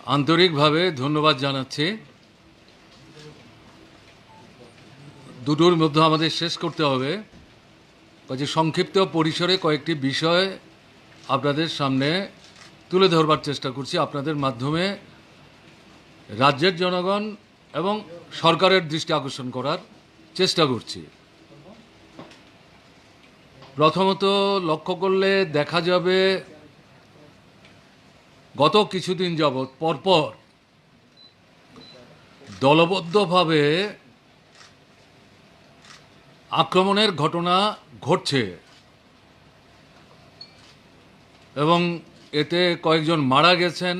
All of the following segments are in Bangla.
আন্তরিকভাবে ধন্যবাদ জানাচ্ছি। দুটোর মধ্যে আমাদের শেষ করতে হবে, কাজে সংক্ষিপ্ত পরিসরে কয়েকটি বিষয় আপনাদের সামনে তুলে ধরবার চেষ্টা করছি। আপনাদের মাধ্যমে রাজ্যের জনগণ এবং সরকারের দৃষ্টি আকর্ষণ করার চেষ্টা করছি। প্রথমত লক্ষ্য করলে দেখা যাবে গত কিছুদিন যাবৎ পরপর দলবদ্ধভাবে আক্রমণের ঘটনা ঘটছে এবং এতে কয়েকজন মারা গেছেন।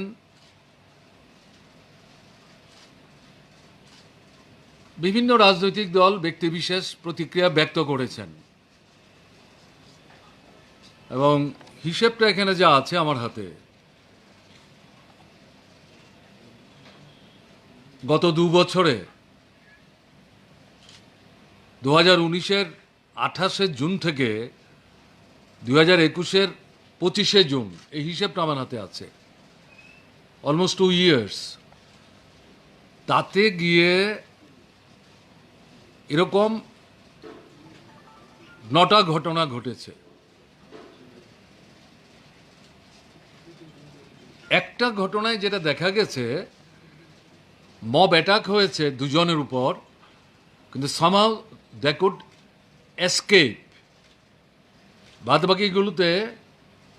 বিভিন্ন রাজনৈতিক দল ব্যক্তিবিশেষ প্রতিক্রিয়া ব্যক্ত করেছেন এবং হিসেবটা এখানে যা আছে আমার হাতে, গত 2 বছরে 2019-এর 28শে জুন থেকে 2021-এর 25শে জুন, এই হিসেবটা আমার হাতে আছে, অলমোস্ট 2 ইয়ার্স। তাতে গিয়ে এরকম 9টা ঘটনা ঘটেছে। একটা ঘটনায় যেটা দেখা গেছে, মব অ্যাটাক হয়েছে 2 জনের উপর, কিন্তু somehow they could escape। বাদবাকিগুলোতে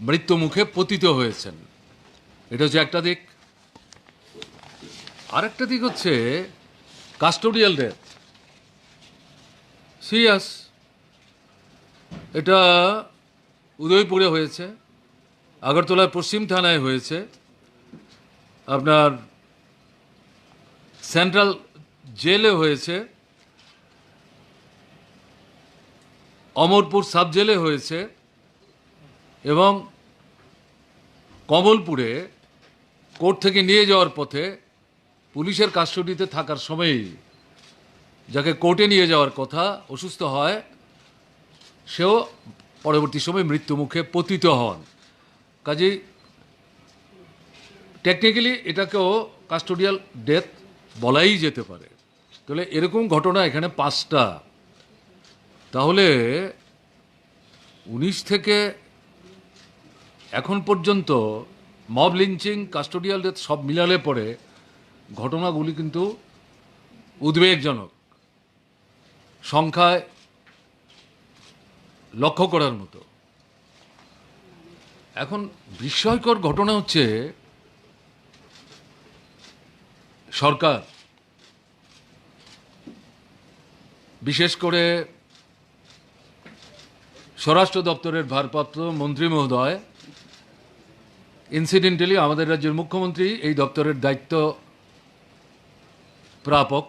মৃত্যু মুখে পতিত হয়েছেন। এটা হচ্ছে একটা দিক। আরেকটা দিক হচ্ছে কাস্টোডিয়াল ডেথ, সিরিয়াস। এটা উদয়পুরে হয়েছে, আগরতলার পশ্চিম থানায় হয়েছে, আপনার সেন্ট্রাল জেলে হয়েছে, অমরপুর সাব জেলে হয়েছে এবং কমলপুরে কোর্ট থেকে নিয়ে যাওয়ার পথে পুলিশের কাস্টডিতে থাকার সময়ই যাকে কোর্টে নিয়ে যাওয়ার কথা অসুস্থ হয়, সেও পরবর্তী সময় মৃত্যু মুখে পতিত হন। কাজেই টেকনিক্যালি এটাকেও কাস্টোডিয়াল ডেথ বলাই যেতে পারে। তাহলে এরকম ঘটনা এখানে 5টা। তাহলে 19 থেকে এখন পর্যন্ত মব লিঞ্চিং, কাস্টোডিয়াল ডেথ সব মিলালে পরে ঘটনাগুলি কিন্তু উদ্বেগজনক, সংখ্যায় লক্ষ্য করার মতো। এখন বিস্ময়কর ঘটনা হচ্ছে সরকার, বিশেষ করে স্বরাষ্ট্র দপ্তরের ভারপ্রাপ্ত মন্ত্রী মহোদয়, ইনসিডেন্টালি আমাদের রাজ্যের মুখ্যমন্ত্রী এই দপ্তরের দায়িত্ব প্রাপক,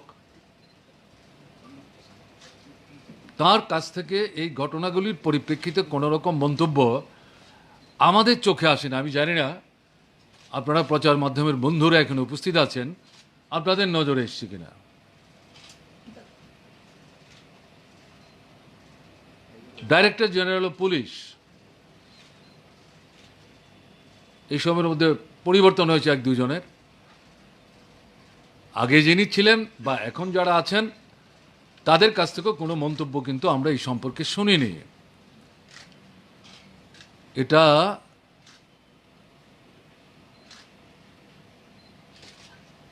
তার কাছ থেকে এই ঘটনাগুলির পরিপ্রেক্ষিতে কোনো রকম মন্তব্য আমাদের চোখে আসে না। আমি জানি না আপনারা প্রচার মাধ্যমের বন্ধুরা এখানে উপস্থিত আছেন, আপনাদের নজরে এসছে কিনা। ডাইরেক্টর জেনারেল অফ পুলিশ, এই সময়ের মধ্যে পরিবর্তন হয়েছে 1-2 জনের। আগে যিনি ছিলেন বা এখন যারা আছেন তাদের কাছ থেকেও কোনো মন্তব্য কিন্তু আমরা এই সম্পর্কে শুনিনি। এটা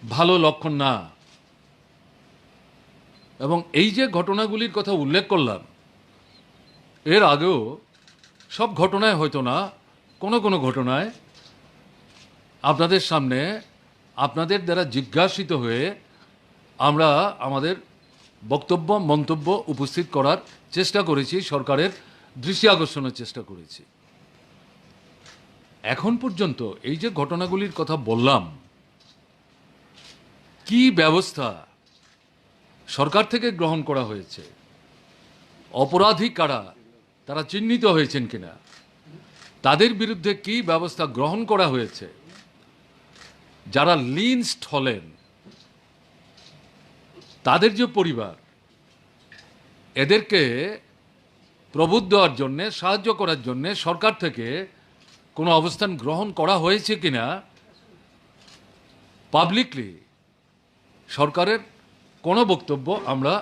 ভালো লক্ষণ না। এবং এই যে ঘটনাগুলির কথা উল্লেখ করলাম, এর আগেও সব ঘটনায় হয়তো না, কোনো কোনো ঘটনায় আপনাদের সামনে আপনাদের দ্বারা জিজ্ঞাসিত হয়ে আমরা আমাদের বক্তব্য মন্তব্য উপস্থিত করার চেষ্টা করেছি, সরকারের দৃষ্টি আকর্ষণের চেষ্টা করেছি। এখন পর্যন্ত এই যে ঘটনাগুলির কথা বললাম, কি ব্যবস্থা সরকার থেকে গ্রহণ করা হয়েছে, অপরাধী কারা তারা চিহ্নিত হয়েছেন কিনা, তাদের বিরুদ্ধে কি ব্যবস্থা গ্রহণ করা হয়েছে, যারা লিঞ্চড হলেন তাদের যে পরিবার, এদেরকে প্রবুদ্ধ দেওয়ার জন্যে, সাহায্য করার জন্যে সরকার থেকে কোনো অবস্থান গ্রহণ করা হয়েছে কিনা, পাবলিকলি সরকারের কোনো বক্তব্য আমরা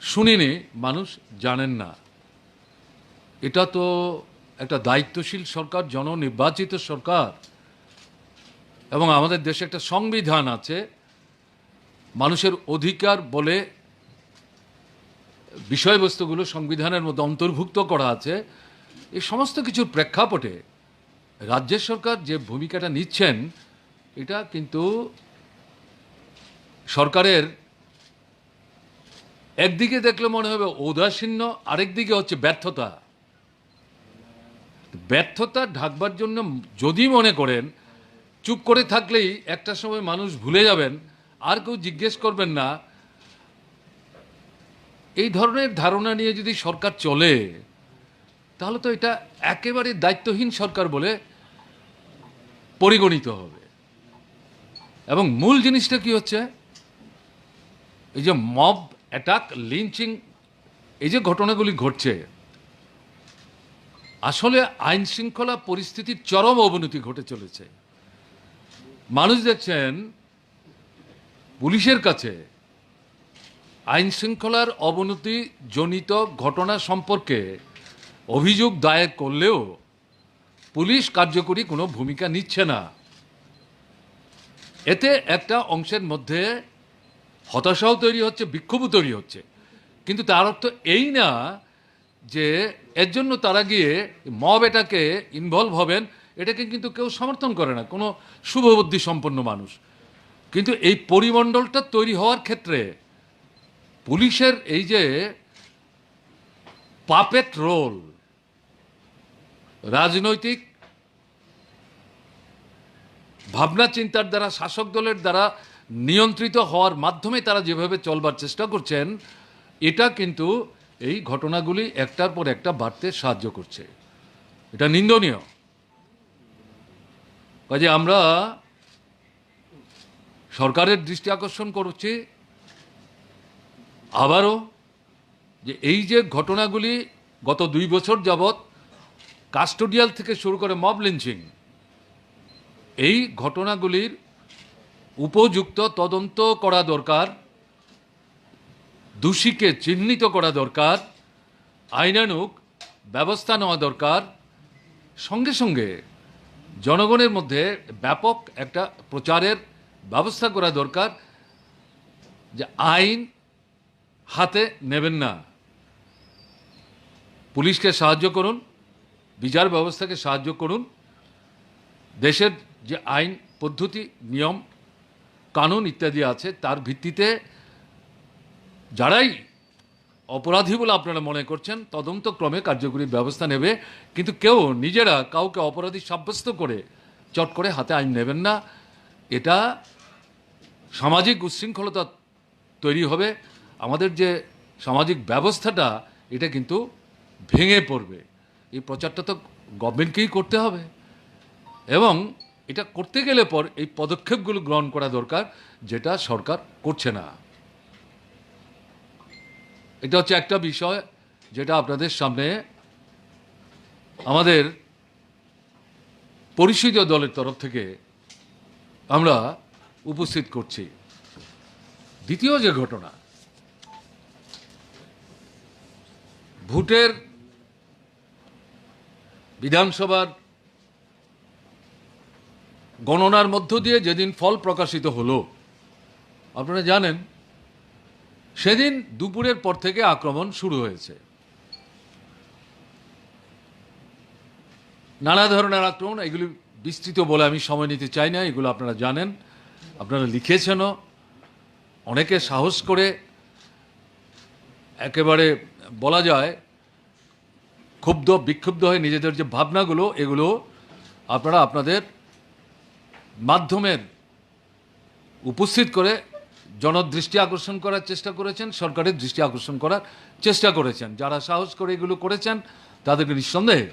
শুনিনি, মানুষ জানেন না। এটা তো একটা দায়িত্বশীল সরকার, জননির্বাচিত সরকার, এবং আমাদের দেশে একটা সংবিধান আছে, মানুষের অধিকার বলে বিষয়বস্তুগুলো সংবিধানের মধ্যে অন্তর্ভুক্ত করা আছে। এই সমস্ত কিছুর প্রেক্ষাপটে রাজ্যের সরকার যে ভূমিকাটা নিচ্ছেন, এটা কিন্তু সরকারের একদিকে দেখলে মনে হবে ঔদাসীন্য, আরেকদিকে হচ্ছে ব্যর্থতা। ব্যর্থতা ঢাকবার জন্য যদি মনে করেন চুপ করে থাকলেই একটা সময় মানুষ ভুলে যাবেন, আর কেউ জিজ্ঞেস করবেন না, এই ধরনের ধারণা নিয়ে যদি সরকার চলে, তাহলে তো এটা একেবারে দায়িত্বহীন সরকার বলে পরিগণিত হবে। এবং মূল জিনিসটা কি হচ্ছে, এই যে মব অ্যাটাক, লিঞ্চিং, এই যে ঘটনাগুলি ঘটছে, আসলে আইন শৃঙ্খলা পরিস্থিতির চরম অবনতি ঘটে চলেছে। মানুষ দেখছেন পুলিশের কাছে আইন শৃঙ্খলার অবনতি জনিত ঘটনা সম্পর্কে অভিযোগ দায়ের করলেও পুলিশ কার্যকরী কোনো ভূমিকা নিচ্ছে না। এতে একটা অংশের মধ্যে হতাশাও তৈরি হচ্ছে, বিক্ষোভও তৈরি হচ্ছে। কিন্তু তার অর্থ এই না যে এর জন্য তারা গিয়ে মব এটাকে ইনভলভ হবেন, এটাকে কিন্তু কেউ সমর্থন করে না, কোনো শুভবুদ্ধি সম্পন্ন মানুষ। কিন্তু এই পরিমণ্ডলটা তৈরি হওয়ার ক্ষেত্রে পুলিশের এই যে পাপেট রোল, রাজনৈতিক ভাবনা চিন্তার দ্বারা, শাসক দলের দ্বারা নিয়ন্ত্রিত হওয়ার মাধ্যমে তারা যেভাবে চলবার চেষ্টা করছেন, এটা কিন্তু এই ঘটনাগুলি একটার পর একটা বাড়তে সাহায্য করছে। এটা নিন্দনীয়। কাজে আমরা সরকারের দৃষ্টি আকর্ষণ করছি আবারও, যে এই যে ঘটনাগুলি গত 2 বছর যাবৎ কাস্টোডিয়াল থেকে শুরু করে মব লিঞ্চিং, এই ঘটনাগুলির উপযুক্ত তদন্ত করা দরকার, দোষীকে চিহ্নিত করা দরকার, আইনানুগ ব্যবস্থা নেওয়া দরকার। সঙ্গে সঙ্গে জনগণের মধ্যে ব্যাপক একটা প্রচারের ব্যবস্থা করা দরকার যে আইন হাতে নেবেন না, পুলিশকে সাহায্য করুন, বিচার ব্যবস্থাকে সাহায্য করুন। দেশের যে আইন পদ্ধতি, নিয়ম কানুন ইত্যাদি আছে, তার ভিত্তিতে যারাই অপরাধী বলে আপনারা মনে করছেন, তদন্তক্রমে কার্যকরী ব্যবস্থা নেবে। কিন্তু কেউ নিজেরা কাউকে অপরাধী সাব্যস্ত করে চট করে হাতে আইন নেবেন না। এটা সামাজিক উচ্ছৃঙ্খলতা তৈরি হবে, আমাদের যে সামাজিক ব্যবস্থাটা এটা কিন্তু ভেঙে পড়বে। এই প্রচারটা তো গভর্নমেন্টকেই করতে হবে, এবং এটা করতে গেলে পর এই পদক্ষেপগুলো গ্রহণ করা দরকার, যেটা সরকার করছে না। এটা হচ্ছে একটা বিষয় যেটা আপনাদের সামনে আমাদের পরিষদীয় দলের তরফ থেকে আমরা উপস্থিত করছি। দ্বিতীয় যে ঘটনা, ভোটের বিধানসভার গণনার মধ্য দিয়ে যেদিন ফল প্রকাশিত হলো, আপনারা জানেন সেদিন দুপুরের পর থেকে আক্রমণ শুরু হয়েছে। নানা ধরনের আক্রমণ, এগুলি বিস্তৃত বলে আমি সময় নিতে চাই না, এগুলো আপনারা জানেন, আপনারা লিখেছেনও। অনেকে সাহস করে একেবারে বলা যায় ক্ষুব্ধ বিক্ষুব্ধ হয়ে নিজেদের যে ভাবনাগুলো, এগুলো আপনারা আপনাদের মাধ্যমের উপস্থিত করে জনদৃষ্টি আকর্ষণ করার চেষ্টা করেছেন, সরকারের দৃষ্টি আকর্ষণ করার চেষ্টা করেছেন। যারা সাহস করে এগুলো করেছেন তাদেরকে নিঃসন্দেহে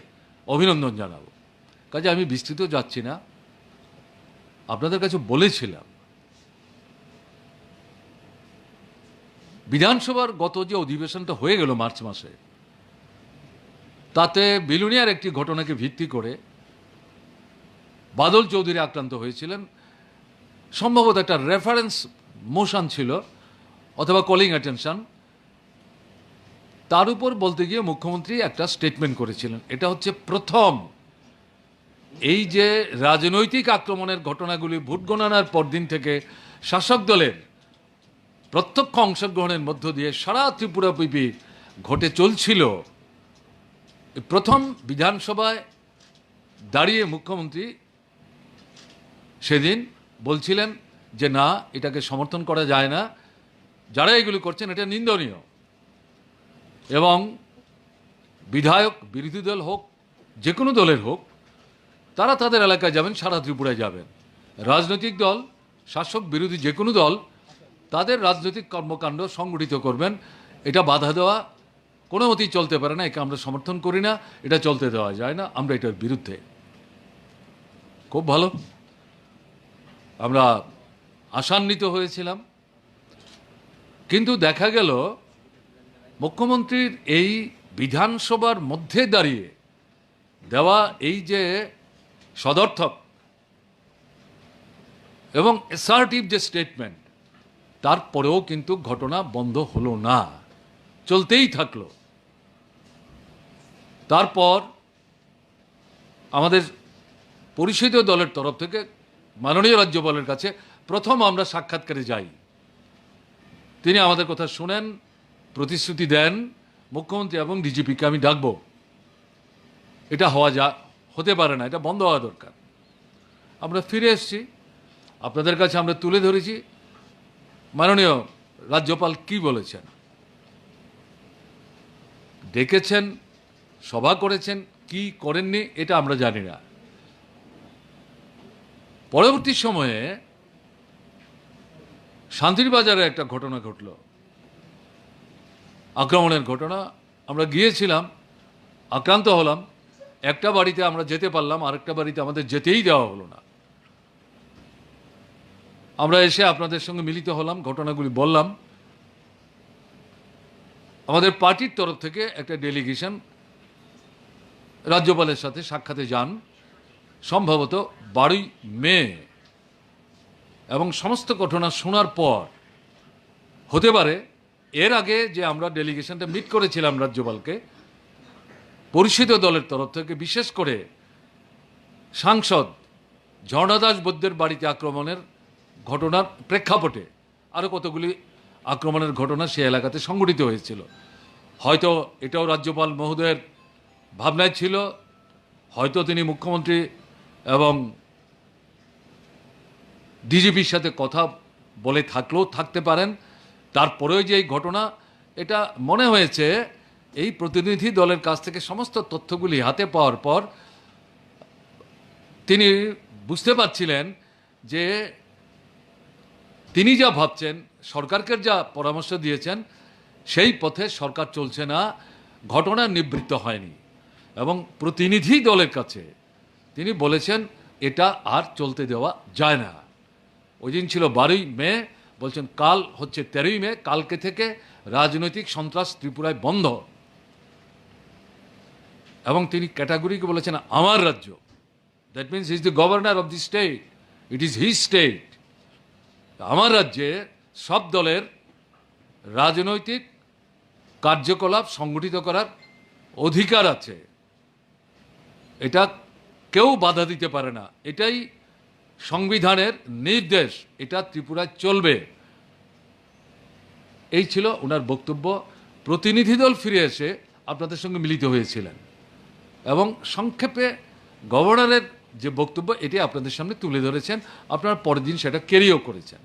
অভিনন্দন জানাবো। কাজে আমি বিস্তৃত যাচ্ছি না, আপনাদের কাছে বলেছিলাম বিধানসভার গত যে অধিবেশনটা হয়ে গেল মার্চ মাসে, তাতে বিলুনিয়ার একটি ঘটনাকে ভিত্তি করে বাদল চৌধুরী আক্রান্ত হয়েছিলেন। সম্ভবত একটা রেফারেন্স মোশন ছিল অথবা কলিং অ্যাটেনশন, তার উপর বলতে গিয়ে মুখ্যমন্ত্রী একটা স্টেটমেন্ট করেছিলেন। এটা হচ্ছে প্রথম এই যে রাজনৈতিক আক্রমণের ঘটনাগুলি ভোট গণনার পরদিন থেকে শাসক দলের প্রত্যক্ষ অংশগ্রহণের মধ্য দিয়ে সারা ত্রিপুরাব্যাপী ঘটে চলছিল, প্রথম বিধানসভায় দাঁড়িয়ে মুখ্যমন্ত্রী সেদিন বলছিলেন যে না, এটাকে সমর্থন করা যায় না, যারা এগুলি করছেন এটা নিন্দনীয়, এবং বিধায়ক বিরোধী দল হোক যে কোনো দলের হোক তারা তাদের এলাকায় যাবেন, সারা ত্রিপুরায় যাবেন। রাজনৈতিক দল শাসক বিরোধী যে কোনো দল তাদের রাজনৈতিক কর্মকাণ্ড সংগঠিত করবেন, এটা বাধা দেওয়া কোনো মতেই চলতে পারে না, একে আমরা সমর্থন করি না, এটা চলতে দেওয়া যায় না, আমরা এটার বিরুদ্ধে। খুব ভালো, আমরা আশান্বিত হয়েছিলাম। কিন্তু দেখা গেল মুখ্যমন্ত্রীর এই বিধানসভার মধ্যে দাঁড়িয়ে দেওয়া এই যে সদর্থক এবং অ্যাসার্টিভ যে স্টেটমেন্ট, তারপরেও কিন্তু ঘটনা বন্ধ হলো না, চলতেই থাকলো। তারপর আমাদের পরিষদীয় দলের তরফ থেকে মাননীয় রাজ্যপালের কাছে প্রথম আমরা সাক্ষাৎকারে যাই। তিনি আমাদের কথা শুনেন, প্রতিশ্রুতি দেন মুখ্যমন্ত্রী এবং ডিজিপিকে আমি ডাকবো, এটা হতে পারে না, এটা বন্ধ হওয়া দরকার। আমরা ফিরে এসেছি, আপনাদের কাছে আমরা তুলে ধরেছি মাননীয় রাজ্যপাল কি বলেছেন। ডেকেছেন, সভা করেছেন, কি করেননি এটা আমরা জানি না। পরবর্তী সময়ে শান্তির বাজারে একটা ঘটনা ঘটল, আক্রমণের ঘটনা। আমরা গিয়েছিলাম, আক্রান্ত হলাম, একটা বাড়িতে আমরা যেতে পারলাম, আরেকটা বাড়িতে আমাদের যেতেই দেওয়া হলো না। আমরা এসে আপনাদের সঙ্গে মিলিত হলাম, ঘটনাগুলি বললাম। আমাদের পার্টির তরফ থেকে একটা ডেলিগেশন রাজ্যপালের সাথে সাক্ষাতে যান, সম্ভবত 12ই মে, এবং সমস্ত ঘটনা শোনার পর হতে পারে এর আগে যে আমরা ডেলিগেশনটা মিট করেছিলাম রাজ্যপালকে, পরিষদীয় দলের তরফ থেকে বিশেষ করে সাংসদ ঝর্ণাদাস বৈদ্যের বাড়িতে আক্রমণের ঘটনার প্রেক্ষাপটে আরও কতগুলি আক্রমণের ঘটনা সে এলাকাতে সংঘটিত হয়েছিল। হয়তো এটাও রাজ্যপাল মহোদয়ের ভাবনায় ছিল, হয়তো তিনি মুখ্যমন্ত্রী এবং ডিজিপির সাথে কথা বলে থাকলেও থাকতে পারেন। তারপরেও যে এই ঘটনা, এটা মনে হয়েছে এই প্রতিনিধি দলের কাছ থেকে সমস্ত তথ্যগুলি হাতে পাওয়ার পর তিনি বুঝতে পারছিলেন যে তিনি যা ভাবছেন, সরকারকে যা পরামর্শ দিয়েছেন, সেই পথে সরকার চলছে না, ঘটনা নিবৃত্ত হয়নি। এবং প্রতিনিধি দলের কাছে তিনি বলেছেন এটা আর চলতে দেওয়া যায় না। ওই দিন ছিল 12ই মে, বলছেন কাল হচ্ছে 13ই মে, কালকে থেকে রাজনৈতিক সন্ত্রাস ত্রিপুরায় বন্ধ। এবং তিনি ক্যাটাগরিকে বলেছেন আমার রাজ্য, that means he is the governor of the state, it is his state. আমার রাজ্যে সব দলের রাজনৈতিক কার্যকলাপ সংগঠিত করার অধিকার আছে, এটা কেউ বাধা দিতে পারে না, এটাই সংবিধানের নির্দেশ, এটা ত্রিপুরায় চলবে। এই ছিল ওনার বক্তব্য। প্রতিনিধি দল ফিরে এসে আপনাদের সঙ্গে মিলিত হয়েছিলেন এবং সংক্ষেপে গভর্নরের যে বক্তব্য এটি আপনাদের সামনে তুলে ধরেছেন, আপনারা পরের দিন সেটা ক্যারিও করেছেন।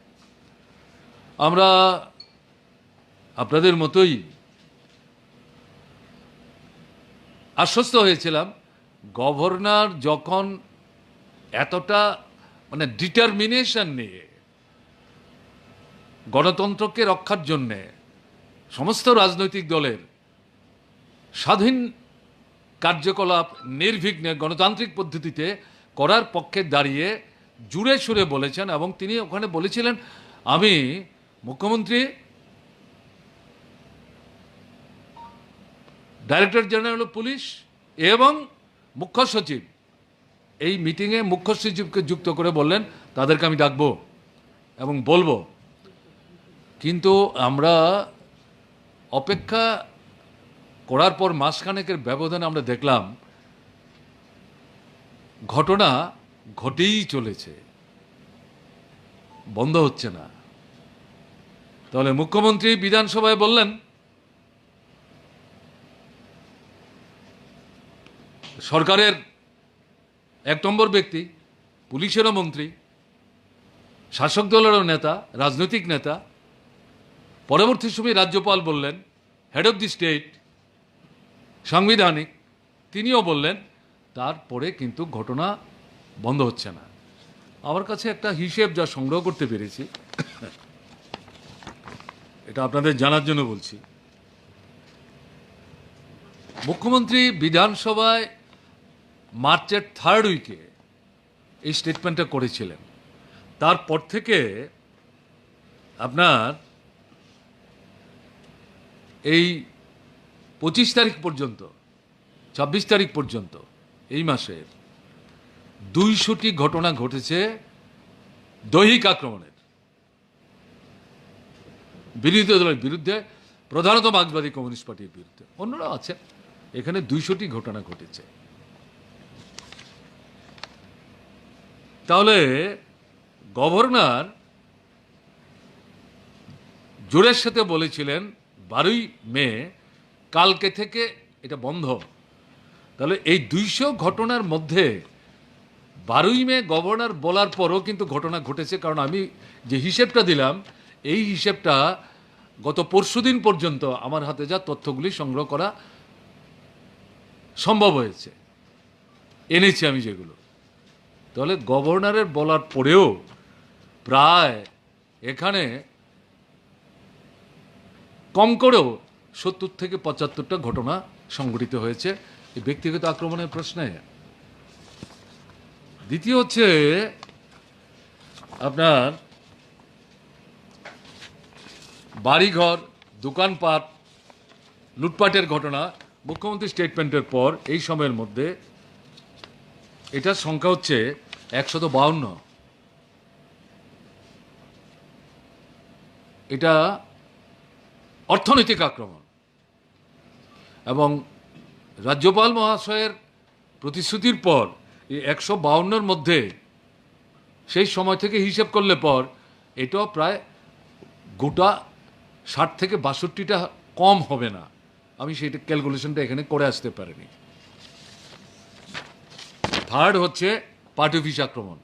আমরা আপনাদের মতোই আশ্বস্ত হয়েছিলাম, গভর্নর যখন এতটা ডিটারমিনেশন নিয়ে গণতন্ত্রকে রক্ষার জন্যে সমস্ত রাজনৈতিক দলের স্বাধীন কার্যকলাপ নির্বিঘ্নে গণতান্ত্রিক পদ্ধতিতে করার পক্ষে দাঁড়িয়ে জুড়ে সুরে বলেছেন। এবং তিনি ওখানে বলেছিলেন আমি মুখ্যমন্ত্রী, ডাইরেক্টর জেনারেল অফ পুলিশ এবং মুখ্য সচিব, এই মিটিংয়ে মুখ্য সচিবকে যুক্ত করে বললেন তাদেরকে আমি ডাকবো, এবং বলবো, কিন্তু আমরা অপেক্ষা করার পর মাসখানেকের ব্যবধানে আমরা দেখলাম ঘটনা ঘটেই চলেছে, বন্ধ হচ্ছে না। তাহলে মুখ্যমন্ত্রী বিধানসভায় বললেন সরকারের 1 নম্বর ব্যক্তি, পুলিশেরও মন্ত্রী, শাসক দলেরও নেতা, রাজনৈতিক নেতা। পরবর্তী সময়ে রাজ্যপাল বললেন, হেড অফ দি স্টেট, সাংবিধানিক, তিনিও বললেন, তারপরে কিন্তু ঘটনা বন্ধ হচ্ছে না। আমার কাছে একটা হিসেব যা সংগ্রহ করতে পেরেছি, এটা আপনাদের জানার জন্য বলছি। মুখ্যমন্ত্রী বিধানসভায় মার্চের 3rd উইকে এই স্টেটমেন্টটা করেছিলেন। তারপর থেকে আপনার এই 25 তারিখ পর্যন্ত, 26 তারিখ পর্যন্ত এই মাসের 200টি ঘটনা ঘটেছে দৈহিক আক্রমণের, বিরোধী দলের বিরুদ্ধে, প্রধানত মার্ক্সবাদী কমিউনিস্ট পার্টির বিরুদ্ধে, অন্যরাও আছে। এখানে 200টি ঘটনা ঘটেছে। তাহলে গভর্নর জোরের সাথে বলেছিলেন 12ই মে কালকে থেকে এটা বন্ধ। তাহলে এই 200 ঘটনার মধ্যে 12ই মে গভর্নর বলার পরও কিন্তু ঘটনা ঘটেছে। কারণ আমি যে হিসেবটা দিলাম, এই হিসেবটা গত পরশুদিন পর্যন্ত আমার হাতে যা তথ্যগুলি সংগ্রহ করা সম্ভব হয়েছে, এনেছি আমি যেগুলো। তাহলে গভর্নরের বলার পরেও প্রায় এখানে কম করেও 70 থেকে 75টা ঘটনা সংঘটিত হয়েছে এই ব্যক্তিগত আক্রমণের প্রশ্নে। দ্বিতীয় হচ্ছে আপনার বাড়িঘর, দোকানপাট লুটপাটের ঘটনা। মুখ্যমন্ত্রী স্টেটমেন্টের পর এই সময়ের মধ্যে এটার সংখ্যা হচ্ছে 152। এটা অর্থনৈতিক আক্রমণ। এবং রাজ্যপাল মহাশয়ের প্রতিশ্রুতির পর এই 152-র মধ্যে সেই সময় থেকে হিসেব করলে পর এটাও প্রায় গোটা 60 থেকে 62টা কম হবে না। আমি সেইটা ক্যালকুলেশনটা এখানে করে আসতে পারিনি। 3rd হচ্ছে পার্টি অফিস আক্রমণ।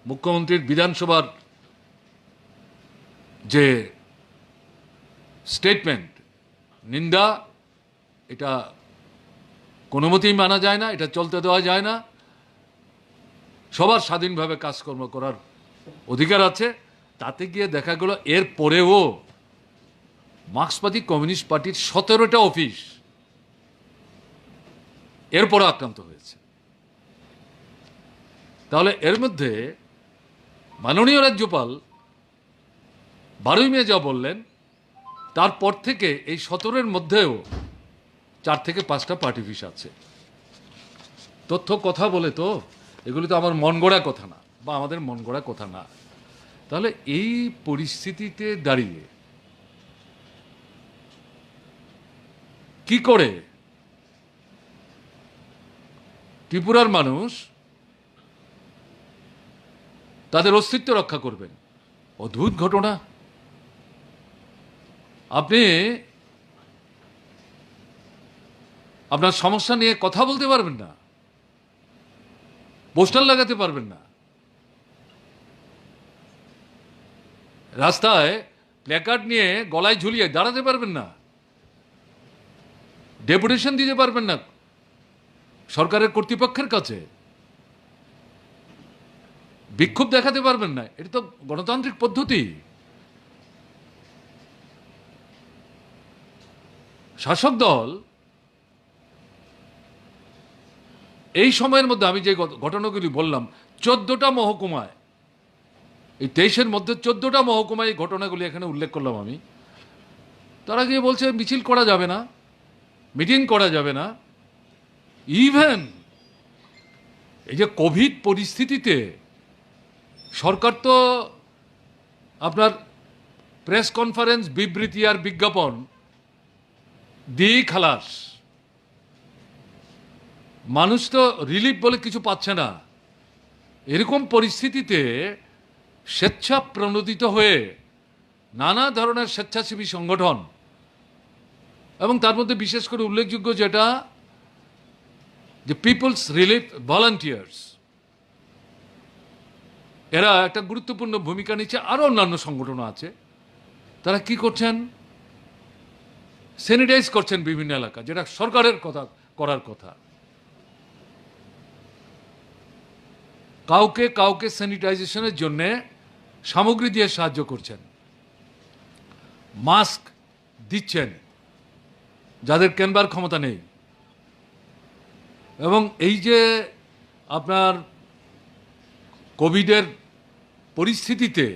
মুখ্যমন্ত্রীর বিধানসভার যে স্টেটমেন্ট, নিন্দা, এটা কোনো মতেই মানা যায় না, এটা চলতে দেওয়া যায় না। সবার স্বাধীনভাবে কাজকর্ম করার অধিকার আছে। তাতে গিয়ে দেখা গেল এর পরেও মার্ক্সবাদী কমিউনিস্ট পার্টির 17টা অফিস এরপরে আক্রান্ত হয়েছে। তাহলে এর মধ্যে মাননীয় রাজ্যপাল 12ই মে যা বললেন, তারপর থেকে এই 17-এর মধ্যেও 4 থেকে 5টা পার্টি অফিস আছে। তথ্য কথা বলে তো, এগুলো তো আমার মন গড়া কথা না, বা আমাদের মন গড়া কথা না। তাহলে এই পরিস্থিতিতে দাঁড়িয়ে কি করে ত্রিপুরার মানুষ তাদের অস্তিত্ব রক্ষা করবেন? অদ্ভুত ঘটনা। আপনি আপনার সমস্যা নিয়ে কথা বলতে পারবেন না, পোস্টার লাগাতে পারবেন না, রাস্তায় প্ল্যাকার্ড নিয়ে গলায় ঝুলিয়ে দাঁড়াতে পারবেন না, ডেপুটেশন দিতে পারবেন না সরকারের কর্তৃপক্ষের কাছে, বিক্ষোভ দেখাতে পারবেন না। এটা তো গণতান্ত্রিক পদ্ধতি। শাসক দল এই সময়ের মধ্যে আমি যে ঘটনাগুলি বললাম, 14টা মহকুমায়, এই 23-এর মধ্যে 14টা মহকুমায় এই ঘটনাগুলি এখানে উল্লেখ করলাম আমি। তারা গিয়ে বলছে মিছিল করা যাবে না, মিটিং করা যাবে না। ইভেন এই যে কোভিড পরিস্থিতিতে সরকার তো আপনার প্রেস কনফারেন্স, বিবৃতি আর বিজ্ঞাপন দিয়েই খালাস। মানুষ তো রিলিফ বলে কিছু পাচ্ছে না। এরকম পরিস্থিতিতে স্বেচ্ছা প্রণোদিত হয়ে নানা ধরনের স্বেচ্ছাসেবী সংগঠন, এবং তার মধ্যে বিশেষ করে উল্লেখযোগ্য যেটা, যে পিপলস রিলিফ ভলান্টিয়ার্স, এরা একটা গুরুত্বপূর্ণ ভূমিকা নিচ্ছে। আরও অন্যান্য সংগঠন আছে, তারা কি করছেন, স্যানিটাইজ করছেন বিভিন্ন এলাকা, যেটা সরকারের কথা করার কথা। কাউকে কাউকে স্যানিটাইজেশনের জন্য সামগ্রী দিয়ে সাহায্য করছেন, মাস্ক দিচ্ছেন যাদের কেনবার ক্ষমতা নেই। এবং এই যে আপনার কোভিডের পরিস্থিতিতে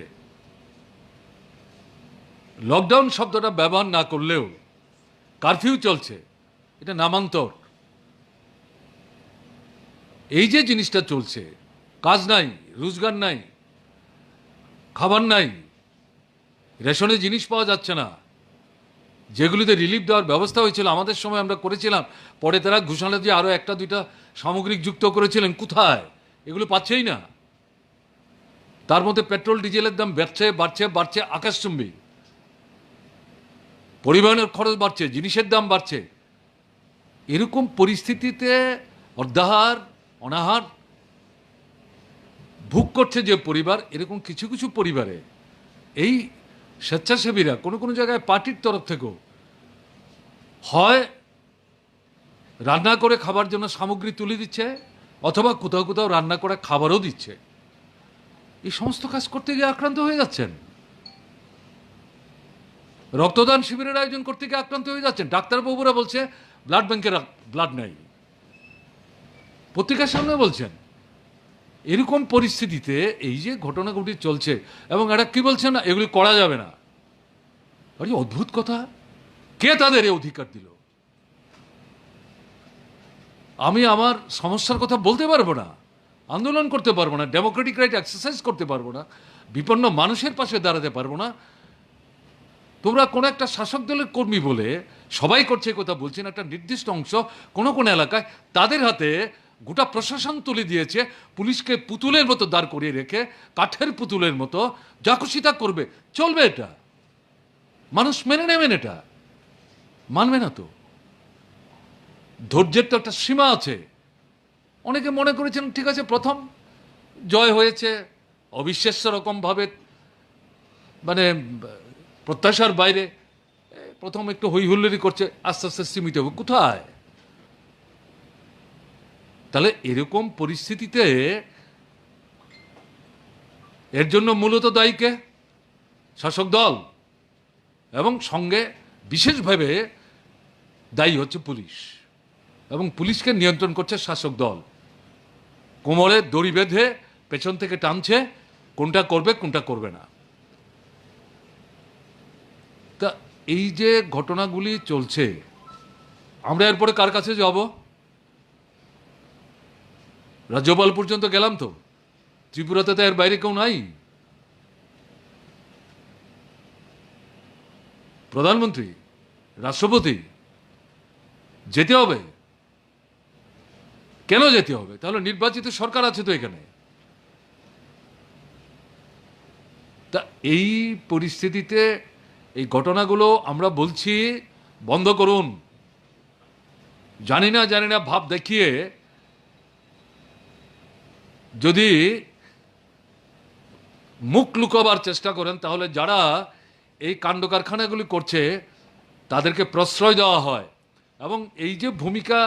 লকডাউন শব্দটা ব্যবহার না করলেও কারফিউ চলছে, এটা নামান্তর। এই যে জিনিসটা চলছে, কাজ নাই, রোজগার নাই, খাবার নাই, রেশনের জিনিস পাওয়া যাচ্ছে না, যেগুলিতে রিলিফ দেওয়ার ব্যবস্থা হয়েছিল আমাদের সময় আমরা করেছিলাম, পরে তারা ঘোষণা দিয়ে আরও একটা দুইটা সামগ্রিক যুক্ত করেছিলেন, কোথায়? এগুলো পাচ্ছেই না। তার মধ্যে পেট্রোল ডিজেলের দাম বাড়ছে বাড়ছে বাড়ছে আকাশচুম্বী, পরিবহনের খরচ বাড়ছে, জিনিসের দাম বাড়ছে। এরকম পরিস্থিতিতে অর্ধাহার অনাহার ভোগ করছে যে পরিবার, এরকম কিছু কিছু পরিবারে এই স্বেচ্ছাসেবীরা কোনো কোনো জায়গায় পার্টির তরফ থেকেও হয় রান্না করে খাবার জন্য সামগ্রী তুলে দিচ্ছে, অথবা কোথাও কোথাও রান্না করে খাবারও দিচ্ছে। এই সমস্ত কাজ করতে গিয়ে আক্রান্ত হয়ে যাচ্ছেন। রক্তদান শিবিরের আয়োজন করতে গিয়ে আক্রান্ত হয়ে যাচ্ছেন। ডাক্তারবাবুরা বলছে ব্লাড ব্যাংকের ব্লাড নাই, পত্রিকার সামনে বলছেন। এরকম পরিস্থিতিতে এই যে ঘটনাগুলি চলছে, এবং এরা কি বলছে না, এগুলি করা যাবে না। আরে অদ্ভুত কথা, কে তাদের এই অধিকার দিল? আমি আমার সমস্যার কথা বলতে পারবো না, আন্দোলন করতে পারবো না, ডেমোক্রেটিক রাইট এক্সারসাইজ করতে পারবো না, বিপন্ন মানুষের পাশে দাঁড়াতে পারবো না। তোমরা কোনো একটা শাসক দলের কর্মী বলে সবাই করছে কথা বলছেন, একটা নির্দিষ্ট অংশ কোনো কোনো এলাকায় তাদের হাতে গোটা প্রশাসন তুলে দিয়েছে, পুলিশকে পুতুলের মতো দাঁড় করিয়ে রেখে, কাঠের পুতুলের মতো যা খুশি তা করবে। চলবে এটা? মানুষ মেনে নেবেন এটা? মানবে না তো। ধৈর্যের তো একটা সীমা আছে। অনেকে মনে করেছেন ঠিক আছে, প্রথম জয় হয়েছে, অবিশ্বাস্য রকমভাবে, মানে প্রত্যাশার বাইরে, প্রথম একটু হই হুল্লোড়ি করছে, আস্তে আস্তে সীমিত হবে। কোথায়? তাহলে এরকম পরিস্থিতিতে এর জন্য মূলত দায়ী কে? শাসক দল, এবং সঙ্গে বিশেষভাবে দায়ী হচ্ছে পুলিশ, এবং পুলিশকে নিয়ন্ত্রণ করছে শাসক দল। কোমরে দড়ি বেঁধে পেছন থেকে টানছে, কোনটা করবে কোনটা করবে না। তা এই যে ঘটনাগুলি চলছে, আমরা এরপরে কার কাছে যাব? রাজ্যপাল পর্যন্ত গেলাম তো, ত্রিপুরাতে তো এর বাইরে কেউ নাই। প্রধানমন্ত্রী, রাষ্ট্রপতি, যেতে হবে। কেন যেতে হবে? তাহলে নির্বাচিত সরকার আছে তো এখানে। তা এই পরিস্থিতিতে এই ঘটনাগুলো আমরা বলছি বন্ধ করুন। জানি না ভাব দেখিয়ে যদি মুখ লুকাবার চেষ্টা করেন, তাহলে যারা এই কাণ্ড কারখানাগুলি করছে তাদেরকে প্রশ্রয় দেওয়া হয়। এবং এই যে ভূমিকা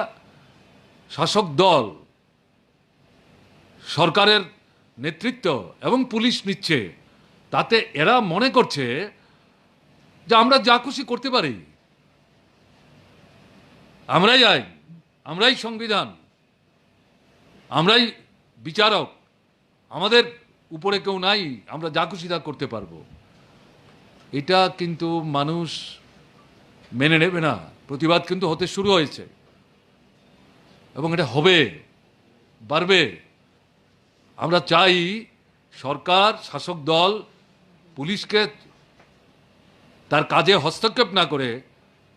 শাসক দল, সরকারের নেতৃত্ব এবং পুলিশ নিচ্ছে, তাতে এরা মনে করছে যে আমরা যা খুশি করতে পারি, আমরাই আইন, আমরাই সংবিধান, আমরাই বিচারক, আমাদের উপরে কেউ নাই, আমরা যা খুশি তা করতে পারবো। এটা কিন্তু মানুষ মেনে নেবে না। প্রতিবাদ কিন্তু হতে শুরু হয়েছে, এবং এটা হবে, বাড়বে। আমরা চাই সরকার, শাসক দল, পুলিশকে তার কাজে হস্তক্ষেপ না করে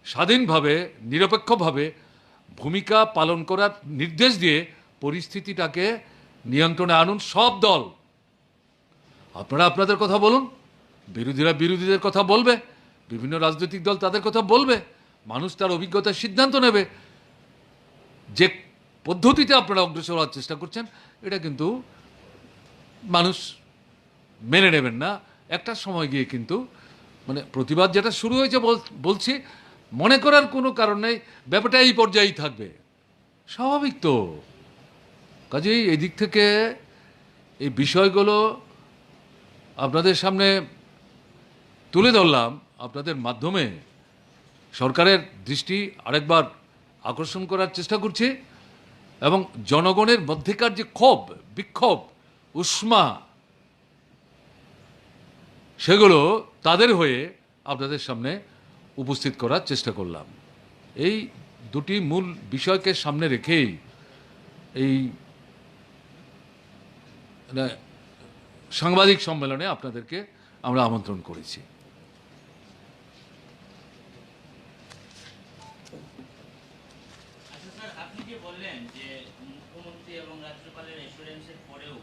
স্বাধীনভাবে নিরপেক্ষভাবে ভূমিকা পালন করার নির্দেশ দিয়ে পরিস্থিতিটাকে নিয়ন্ত্রণে আনুন সব দল। আপনারা আপনাদের কথা বলুন, বিরোধীরা বিরোধীদের কথা বলবে, বিভিন্ন রাজনৈতিক দল তাদের কথা বলবে, মানুষ তার অভিজ্ঞতার সিদ্ধান্ত নেবে। যে পদ্ধতিতে আপনারা অগ্রসর হওয়ার চেষ্টা করছেন এটা কিন্তু মানুষ মেনে নেবেন না। একটা সময় গিয়ে কিন্তু মানে প্রতিবাদ যেটা শুরু হয়েছে বলছি, মনে করার কোনো কারণ নেই, ব্যাপারটা এই পর্যায়েই থাকবে, স্বাভাবিক তো। কাজেই এই দিক থেকে এই বিষয়গুলো আপনাদের সামনে তুলে ধরলাম, আপনাদের মাধ্যমে সরকারের দৃষ্টি আরেকবার আকর্ষণ করার চেষ্টা করছি, এবং জনগণের মধ্যেকার যে ক্ষোভ বিক্ষোভ উষ্মা সেগুলো তাদের হয়ে আপনাদের সামনে উপস্থিত করার চেষ্টা করলাম। এই দুটি মূল বিষয়কে সামনে রেখেই এই সাংবাদিক সম্মেলনে আপনাদেরকে আমরা আমন্ত্রণ করেছি। আপনি যে বললেন যে মুখ্যমন্ত্রী এবং রাজ্যপালের এসুরেন্সের পরেও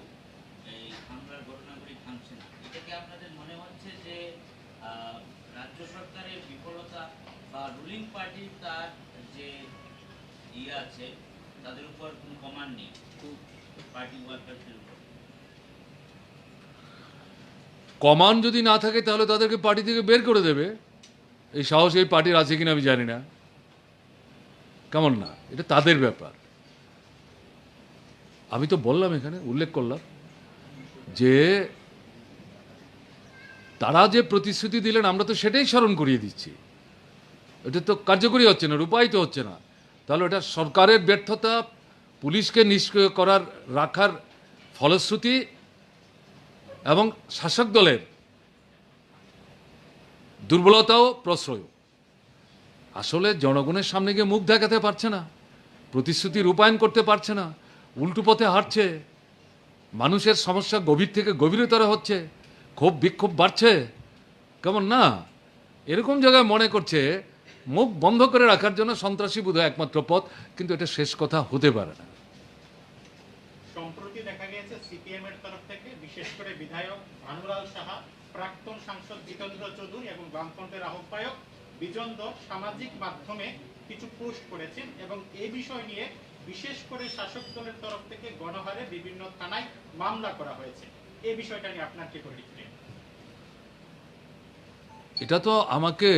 এই হামলার ঘটনাগুলি থামছে না, এটা কি আপনাদের মনে হচ্ছে যে রাজ্য সরকারের বিফলতা বা রুলিং পার্টির তার যে আছে তাদের উপর কোনো কমান্ড নেই পার্টি ওয়ার্কারদের উপর? কমান্ড যদি না থাকে তাহলে তাদেরকে পার্টি থেকে বের করে দেবে। এই সাহস এই পার্টির আছে কিনা আমি জানি না, কেমন না, এটা তাদের ব্যাপার। আমি তো বললাম, এখানে উল্লেখ করলাম যে তারা যে প্রতিশ্রুতি দিলেন আমরা তো সেটাই স্মরণ করিয়ে দিচ্ছি। এটা তো কার্যকরী হচ্ছে না, রূপায়িত হচ্ছে না। তাহলে এটা সরকারের ব্যর্থতা, পুলিশকে নিষ্ক্রিয় করার রাখার ফলশ্রুতি, এবং শাসক দলের দুর্বলতাও প্রশ্রয়। আসলে জনগণের সামনে গিয়ে মুখ দেখাতে পারছে না, প্রতিশ্রুতি রূপায়ণ করতে পারছে না, উল্টো পথে হাঁটছে, মানুষের সমস্যা গভীর থেকে গভীরতর হচ্ছে, ক্ষোভ বিক্ষোভ বাড়ছে, কেমন না, এরকম জায়গায় মনে করছে মুখ বন্ধ করে রাখার জন্য সন্ত্রাসী বোধহয় একমাত্র পথ, কিন্তু এটা শেষ কথা হতে পারে না। সম্প্রতি দেখা গিয়েছে সিপিএম এর তরফ থেকে বিশেষ করে বিধায়ক ভানুলাল সাহা, প্রাক্তন সাংসদ জিতেন্দ্র চৌধুরী এবং বামফ্রন্টের আহ্বায়ক বিজন দত্ত সামাজিক মাধ্যমে কিছু পোস্ট করেছেন, এবং এই বিষয় নিয়ে বিশেষ করে শাসক দলের তরফ থেকে গণহারে বিভিন্ন থানায় মামলা করা হয়েছে। এই বিষয়টা নিয়ে আপনার কি প্রতিক্রিয়া? এটা তো আমাকে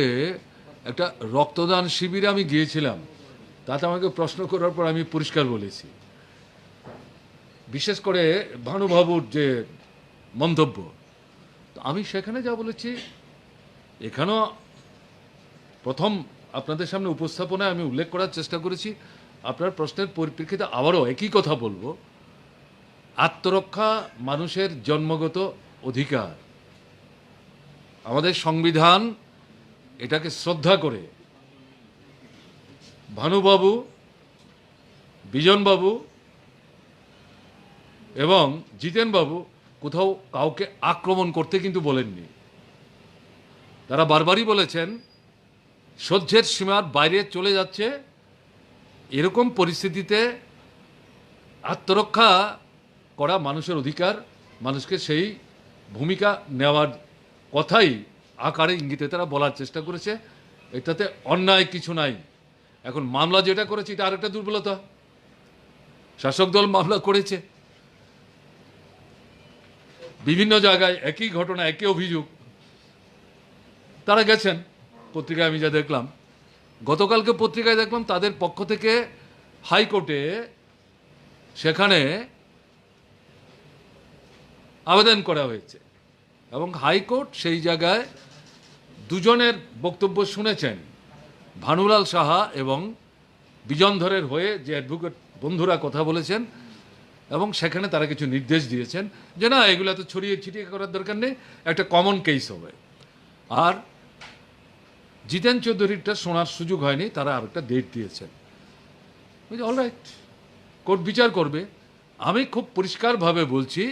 একটা রক্তদান শিবিরে আমি গিয়েছিলাম, তাতে আমাকে প্রশ্ন করার পর আমি পরিষ্কার বলেছি, বিশেষ করে ভানুবাবুর যে মন্তব্য, তো আমি সেখানে যা বলেছি এখানেও প্রথম আপনাদের সামনে উপস্থাপনায় আমি উল্লেখ করার চেষ্টা করেছি। আপনার প্রশ্নের পরিপ্রেক্ষিতে আবারও একই কথা বলবো, আত্মরক্ষা মানুষের জন্মগত অধিকার। আমাদের সংবিধান এটাকে শ্রদ্ধা করে ভানুবাবু, বিজনবাবু এবং জিতেনবাবু কোথাও কাউকে আক্রমণ করতে কিন্তু বলেননি। তারা বারবারই বলেছেন সহ্যের সীমার বাইরে চলে যাচ্ছে, এরকম পরিস্থিতিতে আত্মরক্ষা করা মানুষের অধিকার, মানুষকে সেই ভূমিকা নেওয়ার কথাই আকারে ইঙ্গিতে তারা বলার চেষ্টা করেছে। এটাতে অন্যায় কিছু নাই। এখন মামলা যেটা করেছে এটা আরেকটা দুর্বলতা, শাসক দল মামলা করেছে বিভিন্ন জায়গায়, একই ঘটনা একই অভিযোগ, তারা গেছেন। পত্রিকায় আমি যা দেখলাম, গতকালকে পত্রিকায় দেখলাম তাদের পক্ষ থেকে হাইকোর্টে সেখানে আবেদন করা হয়েছে, এবং হাইকোর্ট সেই জায়গায় দুজনের বক্তব্য শুনেছেন, ভানুলাল সাহা এবং বিজনধরের হয়ে যে অ্যাডভোকেট বন্ধুরা কথা বলেছেন, এবং সেখানে তারা কিছু নির্দেশ দিয়েছেন যে না, এগুলো তো ছড়িয়ে ছিটিয়ে করার দরকার নেই, একটা কমন কেস হবে। আর জিতেন চৌধুরীরটা শোনার সুযোগ হয়নি, তারা আরেকটা ডেট দিয়েছেন। অলরাইট, কোর্ট বিচার করবে। আমি খুব পরিষ্কারভাবে বলছি,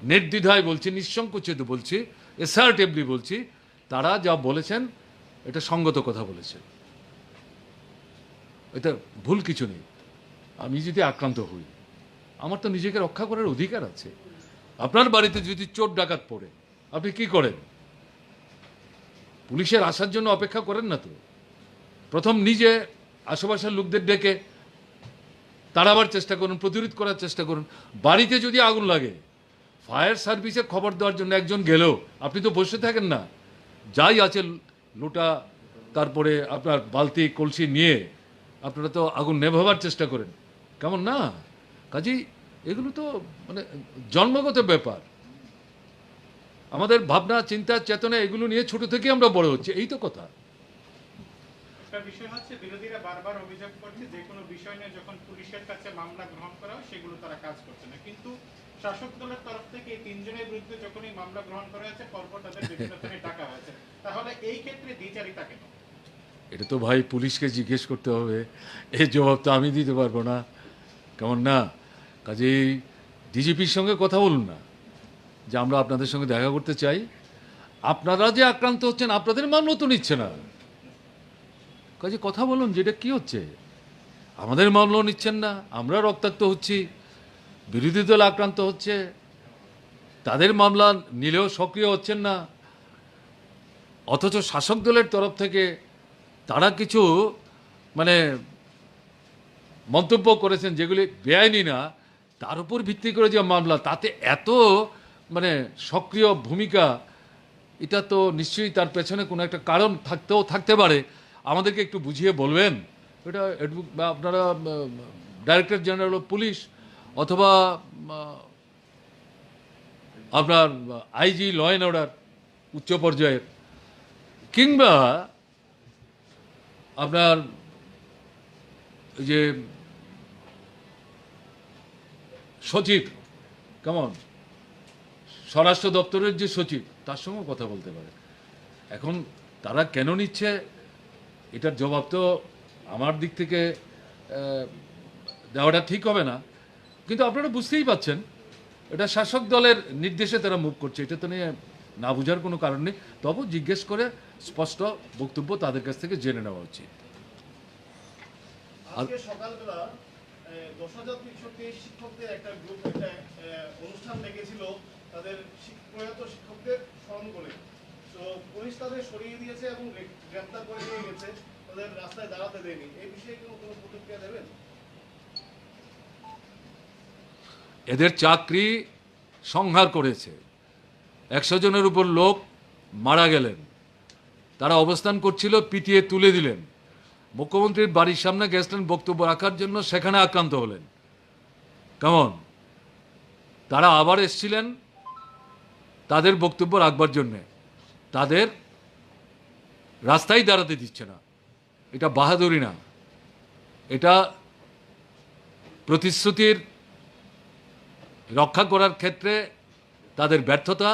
নির্দ্বিধায় বলছি, নিঃসংকোচিত বলছি, অ্যাসার্টিভলি বলছি, তারা যা বলেছেন এটা সঙ্গত কথা বলেছেন, এটা ভুল কিছু নেই। আমি যদি আক্রান্ত হই, আমার তো নিজেকে রক্ষা করার অধিকার আছে। আপনার বাড়িতে যদি চোর ডাকাত পড়ে, আপনি কি করেন? পুলিশের আসার জন্য অপেক্ষা করেন না তো, প্রথম নিজে আশেপাশের লোকদের ডেকে তাড়াবার চেষ্টা করুন, প্রতিরোধ করার চেষ্টা করুন। বাড়িতে যদি আগুন লাগে, ফায়ার সার্ভিসে খবর দেওয়ার জন্য একজন গেলেও আপনি তো বসে থাকেন না, যাই আছে লোটা, তারপরে আপনার বালতি কলসি নিয়ে আপনারা তো আগুন নেভাবার চেষ্টা করেন, কেমন না? কাজেই এগুলো তো মানে জন্মগত ব্যাপার। আমাদের ভাবনা, চিন্তা, চেতনা এগুলো নিয়ে ছোট থেকে আমরা বড় হচ্ছি, এই তো কথা। একটা বিষয় হচ্ছে, বিরোধীরা বারবার অভিযোগ করছে যে কোনো বিষয় নিয়ে যখন পুলিশের কাছে মামলা গ্রহণ করা হয় সেগুলো তারা কাজ করছে না, কিন্তু শাসক দলের তরফ থেকে এই তিনজনের বিরুদ্ধে যখনই মামলা গ্রহণ করা হয়েছে পরপর তাদের বিভিন্ন থানায় ডাকা হয়েছে, তাহলে এই ক্ষেত্রে দ্বিচারিতা কেন? এটা তো ভাই পুলিশকে জিজ্ঞেস করতে হবে, এই জবাব তো আমি দিতে পারবো না, কেমন না? কাজেই ডিজিপির সঙ্গে কথা বলুন না যে আমরা আপনাদের সঙ্গে দেখা করতে চাই। আপনারা যে আক্রান্ত হচ্ছেন, আপনাদের মামলা তো নিচ্ছে না, কাজে কথা বলুন যেটা কি হচ্ছে। আমাদের মামলাও নিচ্ছেন না, আমরা রক্তাক্ত হচ্ছি, বিরোধী দল আক্রান্ত হচ্ছে, তাদের মামলা নিলেও সক্রিয় হচ্ছেন না, অথচ শাসক দলের তরফ থেকে তারা কিছু মানে মন্তব্য করেছেন যেগুলি বেআইনি না, তার উপর ভিত্তি করে যে মামলা, তাতে এত মানে সক্রিয় ভূমিকা, এটা তো নিশ্চয়ই তার পেছনে কোনো একটা কারণ থাকতে পারে। আমাদেরকে একটু বুঝিয়ে বলবেন এটা, আপনারা ডাইরেক্টর জেনারেল অফ পুলিশ অথবা আপনার আইজি ল অ্যান্ড অর্ডার উচ্চ পর্যায়ের, কিংবা আপনার যে সচিব, কেমন স্বরাষ্ট্র দপ্তরের যে সচিব, তার সঙ্গে কথা বলতে পারে। এখন তারা কেন নিচ্ছে এটার জবাব তো আমার দিক থেকে দেওয়াটা ঠিক হবে না, কিন্তু আপনারা বুঝতেই পাচ্ছেন এটা শাসক দলের নির্দেশে তারা মুভ করছে, এটা তো নিয়ে না বোঝার কোনো কারণ নেই। তবু জিজ্ঞেস করে স্পষ্ট বক্তব্য তাদের কাছ থেকে জেনে নেওয়া উচিত। আজকে সকালবেলা 10,323 শিক্ষকদের একটা গ্রুপ একটা অনুষ্ঠান ডেকেছিল তাদের প্রয়াত শিক্ষকদের স্মরণ করে। তো পুলিশ তাদের সরিয়ে দিয়েছে এবং গ্রেপ্তার করে নিয়ে গেছে, তাদের রাস্তায় দাঁড়াতে দেয়নি। এই বিষয়ে কোনো প্রতিক্রিয়া দেবেন? এদের চাকরি সংহার করেছে, 100 জনের উপর লোক মারা গেলেন, তারা অবস্থান করছিল, পিটিয়ে তুলে দিলেন, মুখ্যমন্ত্রীর বাড়ির সামনে গেছিলেন বক্তব্য রাখার জন্য, সেখানে আক্রান্ত হলেন, কেমন? তারা আবার এসছিলেন তাদের বক্তব্য রাখবার জন্যে, তাদের রাস্তায় দাঁড়াতে দিচ্ছে না। এটা বাহাদুরি না, এটা প্রতিশ্রুতির রক্ষা করার ক্ষেত্রে তাদের ব্যর্থতা।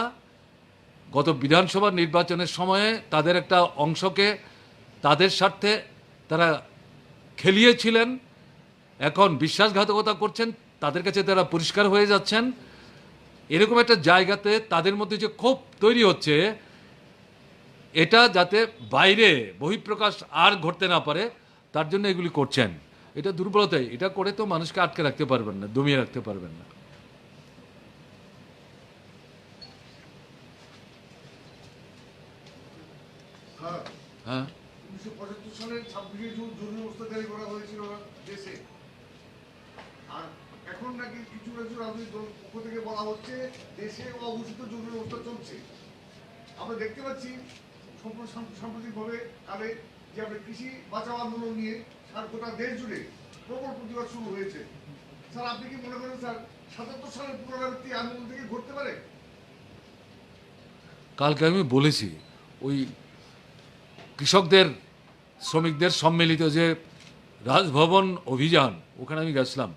গত বিধানসভা নির্বাচনের সময়ে তাদের একটা অংশকে তাদের স্বার্থে তারা খেলিয়েছিলেন, এখন বিশ্বাসঘাতকতা করছেন, তাদের কাছে তারা পরিষ্কার হয়ে যাচ্ছেন। এরকম একটা জায়গাতে তাদের মধ্যে যে ক্ষোভ তৈরি হচ্ছে, এটা যাতে বাইরে বহিঃপ্রকাশ আর ঘটতে না পারে তার জন্য এগুলি করছেন। এটা দুর্বলতাই, এটা করে তো মানুষকে আটকে রাখতে পারবেন না, দমিয়ে রাখতে পারবেন না। হ্যাঁ, 1975 সালের 26শে জুন জরুরি অবস্থা জারি করা হয়েছিল দেশে, আর এখন নাকি কিছু কিছু রাজনৈতিক দল পক্ষ থেকে বলা হচ্ছে দেশে অঘোষিত জরুরি অবস্থা চলছে। আমরা দেখতে পাচ্ছি সাম্প্রতিকভাবে কালে যে আমরা কৃষি বাঁচাও আন্দোলন নিয়ে গোটা দেশ জুড়ে প্রবল প্রতিবাদ শুরু হয়েছে। স্যার, আপনি কি মনে করেন স্যার 77 সালের পুনরাবৃত্তি আন্দোলন থেকে ঘটতে পারে? কালকে আমি বলেছি, ওই কৃষকদের শ্রমিকদের সম্মিলিত যে রাজভবন অভিযান, ওখানে আমি গেছিলাম,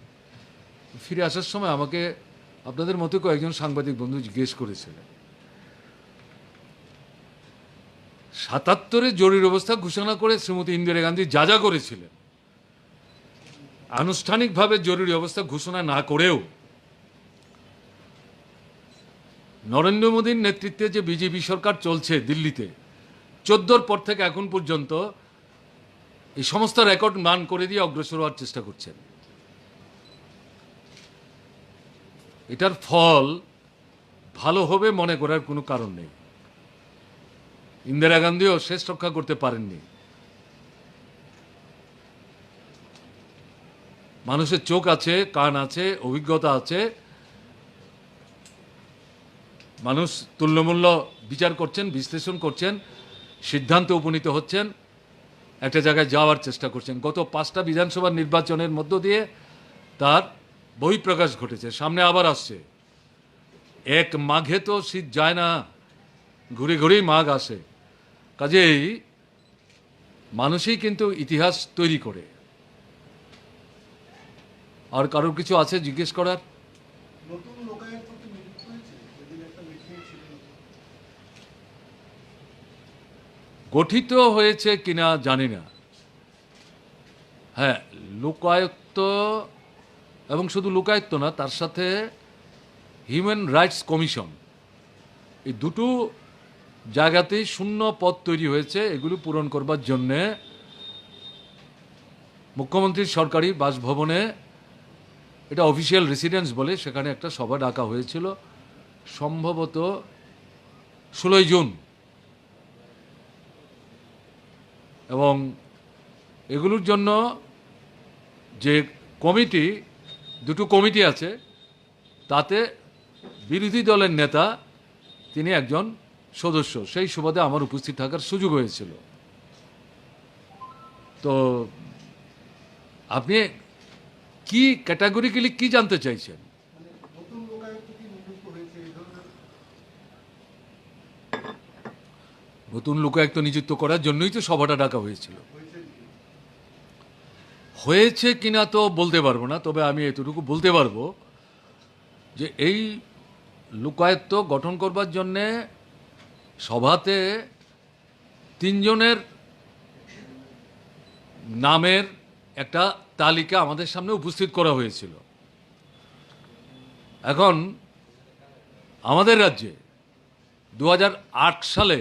ফিরে আসার সময় আমাকে আপনাদের মতো কয়েকজন সাংবাদিক বন্ধু জিজ্ঞেস করেছিলেন 77-এ জরুরি অবস্থা ঘোষণা করে শ্রীমতী ইন্দিরা গান্ধী যা যা করেছিলেন, আনুষ্ঠানিকভাবে জরুরি অবস্থা ঘোষণা না করেও নরেন্দ্র মোদীর নেতৃত্বে যে বিজেপি সরকার চলছে দিল্লিতে, 14 পর থেকে এখন পর্যন্ত এই সমস্ত রেকর্ড মান করে দিয়ে অগ্রসর হওয়ার চেষ্টা করছেন। এটার ফল ভালো হবে মনে করার কোনো কারণ নেই। ইন্দিরা গান্ধীও শেষ রক্ষা করতে পারেননি। মানুষের চোখ আছে, কান আছে, অভিজ্ঞতা আছে, মানুষ তুল্যমূল্য বিচার করছেন, বিশ্লেষণ করছেন, সিদ্ধান্তে উপনীত হচ্ছেন, একটা জায়গায় যাওয়ার চেষ্টা করছেন। গত 5টা বিধানসভা নির্বাচনের মধ্য দিয়ে তার বহিঃপ্রকাশ ঘটেছে, সামনে আবার আসছে। এক মাঘে তো শীত যায় না, ঘুরে ঘুরেই মাঘ আসে। কাজেই মানুষই কিন্তু ইতিহাস তৈরি করে। আর কারোর কিছু আছে জিজ্ঞেস করার? নতুন লোকায়ুক্ত কি নিযুক্ত হয়েছে? সেদিন একটা মিটিং ছিল। গঠিত হয়েছে কিনা জানি না। হ্যাঁ, লোকায়ুক্ত, এবং শুধু লোকায়ুক্ত না, তার সাথে হিউম্যান রাইটস কমিশন, এই দুটো জায়গাতেই শূন্য পদ তৈরি হয়েছে। এগুলো পূরণ করবার জন্যে মুখ্যমন্ত্রীর সরকারি বাসভবনে, এটা অফিসিয়াল রেসিডেন্স বলে, সেখানে একটা সভা ডাকা হয়েছিল সম্ভবত 16ই জুন। এবং এগুলোর জন্য যে কমিটি, দুটো কমিটি আছে, তাতে বিরোধী দলের নেতা তিনি একজন সদস্য। সেই সুবাদে আমার উপস্থিত থাকার সুযোগ হয়েছিল। তো আপনি কি ক্যাটাগরিক্যালি কি জানতে চাইছেন? মানে নতুন লোকায়ুক্ত কি নিযুক্ত হয়েছে এই ধরনের? নতুন লোকায়ুক্ত নিযুক্ত করার জন্যই তো সভাটা ডাকা হয়েছিল। হয়েছে কি? হয়েছে কিনা তো বলতে পারবো না, তবে আমি এতটুকু বলতে পারবো যে এই লোকায়ুক্ত গঠন করবার জন্যে সভাতে 3 জনের নামের একটা তালিকা আমাদের সামনে উপস্থিত করা হয়েছিল। এখন আমাদের রাজ্যে 2008 সালে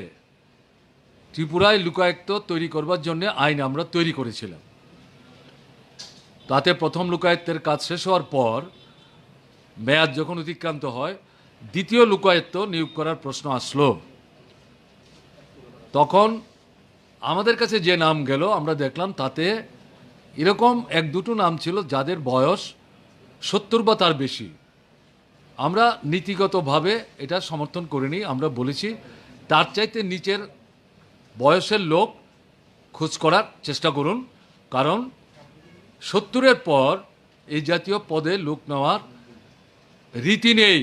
ত্রিপুরায় লোকায়ুক্ত তৈরি করবার জন্য আইন আমরা তৈরি করেছিলাম। তাতে প্রথম লোকায়ুক্তের কাজ শেষ হওয়ার পর মেয়াদ যখন অতিক্রান্ত হয়, দ্বিতীয় লোকায়ুক্ত নিয়োগ করার প্রশ্ন আসলো। তখন আমাদের কাছে যে নাম গেল, আমরা দেখলাম তাতে এরকম 1-2টো নাম ছিল যাদের বয়স 70 বা তার বেশি। আমরা নীতিগতভাবে এটা সমর্থন করিনি। আমরা বলেছি তার চাইতে নিচের বয়সের লোক খোঁজ করার চেষ্টা করুন, কারণ 70-এর পর এই জাতীয় পদে লোক নেওয়ার রীতি নেই।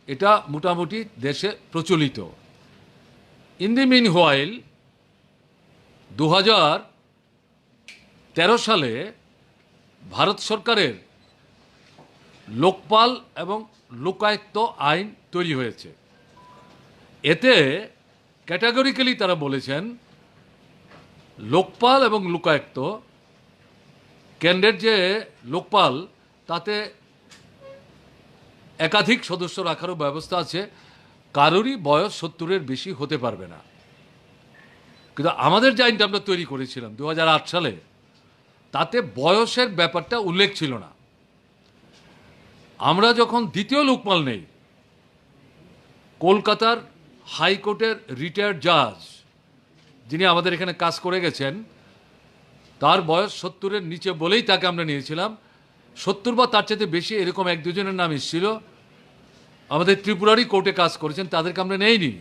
এটা মোটামুটি দেশে প্রচলিত। ইন দি মিন হোয়াইল 2013 সালে ভারত সরকারের লোকপাল এবং লোকায়ুক্ত আইন তৈরি হয়েছে। এতে ক্যাটাগরিক্যালি তারা বলেছেন লোকপাল এবং লোকায়ুক্ত, কেন্দ্রের যে লোকপাল তাতে একাধিক সদস্য রাখারও ব্যবস্থা আছে, কারোরই বয়স 70-এর বেশি হতে পারবে না। কিন্তু আমাদের যে আইনটা আমরা তৈরি করেছিলাম 2008 সালে, তাতে বয়সের ব্যাপারটা উল্লেখ ছিল না। আমরা যখন দ্বিতীয় লোকপাল নেই, কলকাতার হাইকোর্টের রিটায়ার্ড জাজ যিনি আমাদের এখানে কাজ করে গেছেন, তার বয়স 70-এর নিচে বলেই তাকে আমরা নিয়েছিলাম। 70 বা তার চাইতে বেশি এরকম 1-2 জনের নাম এসেছিল, আমাদের ত্রিপুরারই কোর্টে কাজ করেছেন, তাদেরকে আমরা নেইনি,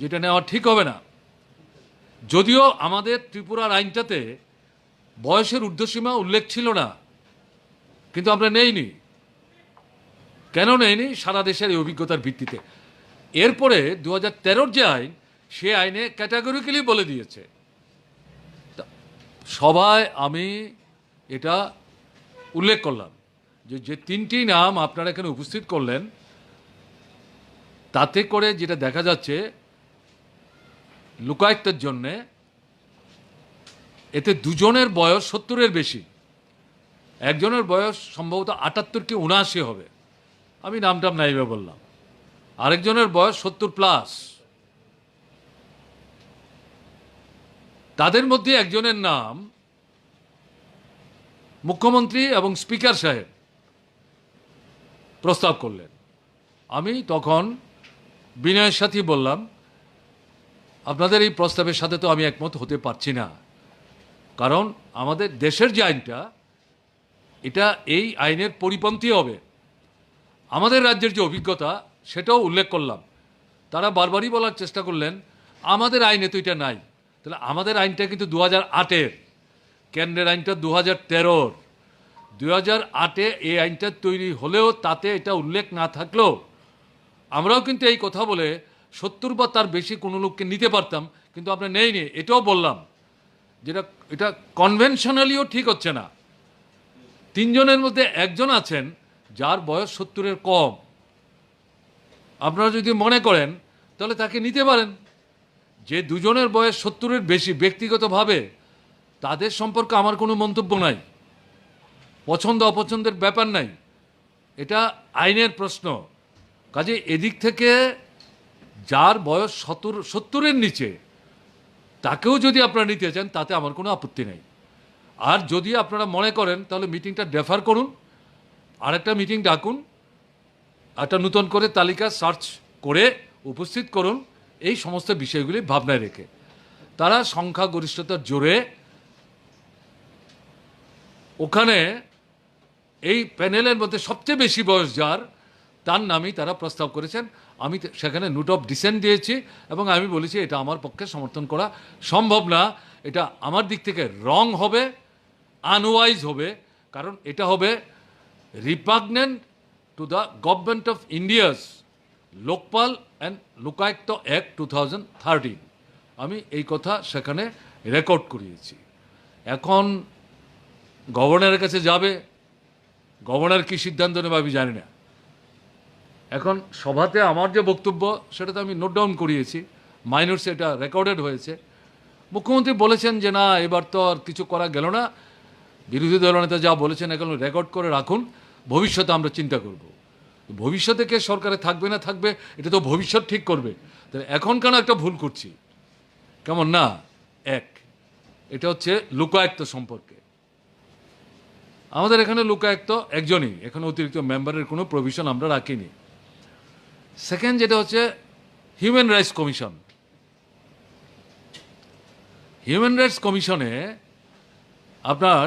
যেটা নেওয়া ঠিক হবে না। যদিও আমাদের ত্রিপুরার আইনটাতে বয়সের ঊর্ধ্বসীমা উল্লেখ ছিল না, কিন্তু আমরা নেইনি। কেন নেইনি? সারা দেশের এই অভিজ্ঞতার ভিত্তিতে। এরপরে 2013-র যে আইন, সে আইনে ক্যাটাগরিক্যালি বলে দিয়েছে। সভায় আমি এটা উল্লেখ করলাম যে যে 3টি নাম আপনারা এখানে উপস্থিত করলেন, তাতে করে যেটা দেখা যাচ্ছে লোকায়ুক্তের জন্যে এতে 2 জনের বয়স 70-এর বেশি, একজনের বয়স সম্ভবত 78 কি 79 হবে, আমি নামটাম নাইবে বললাম। আরেকজনের বয়স 70+। তাদের মধ্যে একজনের নাম মুখ্যমন্ত্রী এবং স্পিকার সাহেব প্রস্তাব করলেন। আমি তখন বিনয়ের সাথেই বললাম, আপনাদের এই প্রস্তাবের সাথে তো আমি একমত হতে পারছি না, কারণ আমাদের দেশের যে আইনটা, এটা এই আইনের পরিপন্থী হবে। আমাদের রাজ্যের যে অভিজ্ঞতা সেটাও উল্লেখ করলাম। তারা বারবারই বলার চেষ্টা করলেন আমাদের আইনে তো এটা নাই। তাহলে আমাদের আইনটা কিন্তু 2008-এর, কেন্দ্রের আইনটা 2013-র। 2008-এ এই আইনটা তৈরি হলেও তাতে এটা উল্লেখ না থাকলেও আমরাও কিন্তু এই কথা বলে 70 বা তার বেশি কোনো লোককে নিতে পারতাম, কিন্তু আমরা নেইনি। এটাও বললাম যেটা এটা কনভেনশনালিও ঠিক হচ্ছে না। 3 জনের মধ্যে একজন আছেন যার বয়স 70-এর কম। আপনারা যদি মনে করেন তাহলে তাকে নিতে পারেন। যে 2 জনের বয়স 70-এর বেশি, ব্যক্তিগতভাবে তাদের সম্পর্কে আমার কোনো মন্তব্য নাই, পছন্দ অপছন্দের ব্যাপার নাই, এটা আইনের প্রশ্ন। কাজে এদিক থেকে যার বয়স 70-এর নিচে তাকেও যদি আপনারা নিতে চান তাতে আমার কোনো আপত্তি নেই। আর যদি আপনারা মনে করেন তাহলে মিটিংটা ডেফার করুন, আরেকটা মিটিং ডাকুন, একটা নতুন করে তালিকা সার্চ করে উপস্থিত করুন, এই সমস্ত বিষয়গুলি ভাবনায় রেখে। তারা সংখ্যাগরিষ্ঠতার জোরে ওখানে এই প্যানেলের মধ্যে সবচেয়ে বেশি বয়স যার, তার নামই তারা প্রস্তাব করেছেন। আমি সেখানে নোট অফ ডিসেন্ট দিয়েছি এবং আমি বলেছি এটা আমার পক্ষে সমর্থন করা সম্ভব না, এটা আমার দিক থেকে রং হবে, আনওয়াইজ হবে, কারণ এটা হবে repugnant to the government of India's Lokpal and Lokayukta act 2013। আমি এই কথা সেখানে রেকর্ড করিয়েছি। এখন গভর্নরের কাছে যাবে, গভর্নর কী সিদ্ধান্ত নেবে আমি জানি না। এখন সভাতে আমার যে বক্তব্য সেটা তো আমি নোট ডাউন করিয়েছি, মাইনরসে এটা রেকর্ডেড হয়েছে। মুখ্যমন্ত্রী বলেছেন যে না, এবার তো আর কিছু করা গেল না, বিরোধী দলনেতা যা বলেছেন এখন রেকর্ড করে রাখুন, ভবিষ্যতে আমরা চিন্তা করব। ভবিষ্যতে কে সরকারে থাকবে না থাকবে এটা তো ভবিষ্যৎ ঠিক করবে। তাহলে এখন কেন একটা ভুল করছি, কেমন না? এক, এটা হচ্ছে লোকায়ুক্ত সম্পর্কে। আমাদের এখানে লোকায়ুক্ত একজনই, এখানে অতিরিক্ত মেম্বারের কোনো প্রভিশন আমরা রাখিনি। সেকেন্ড যেটা হচ্ছে human rights commission. Human rights কমিশনে আপনার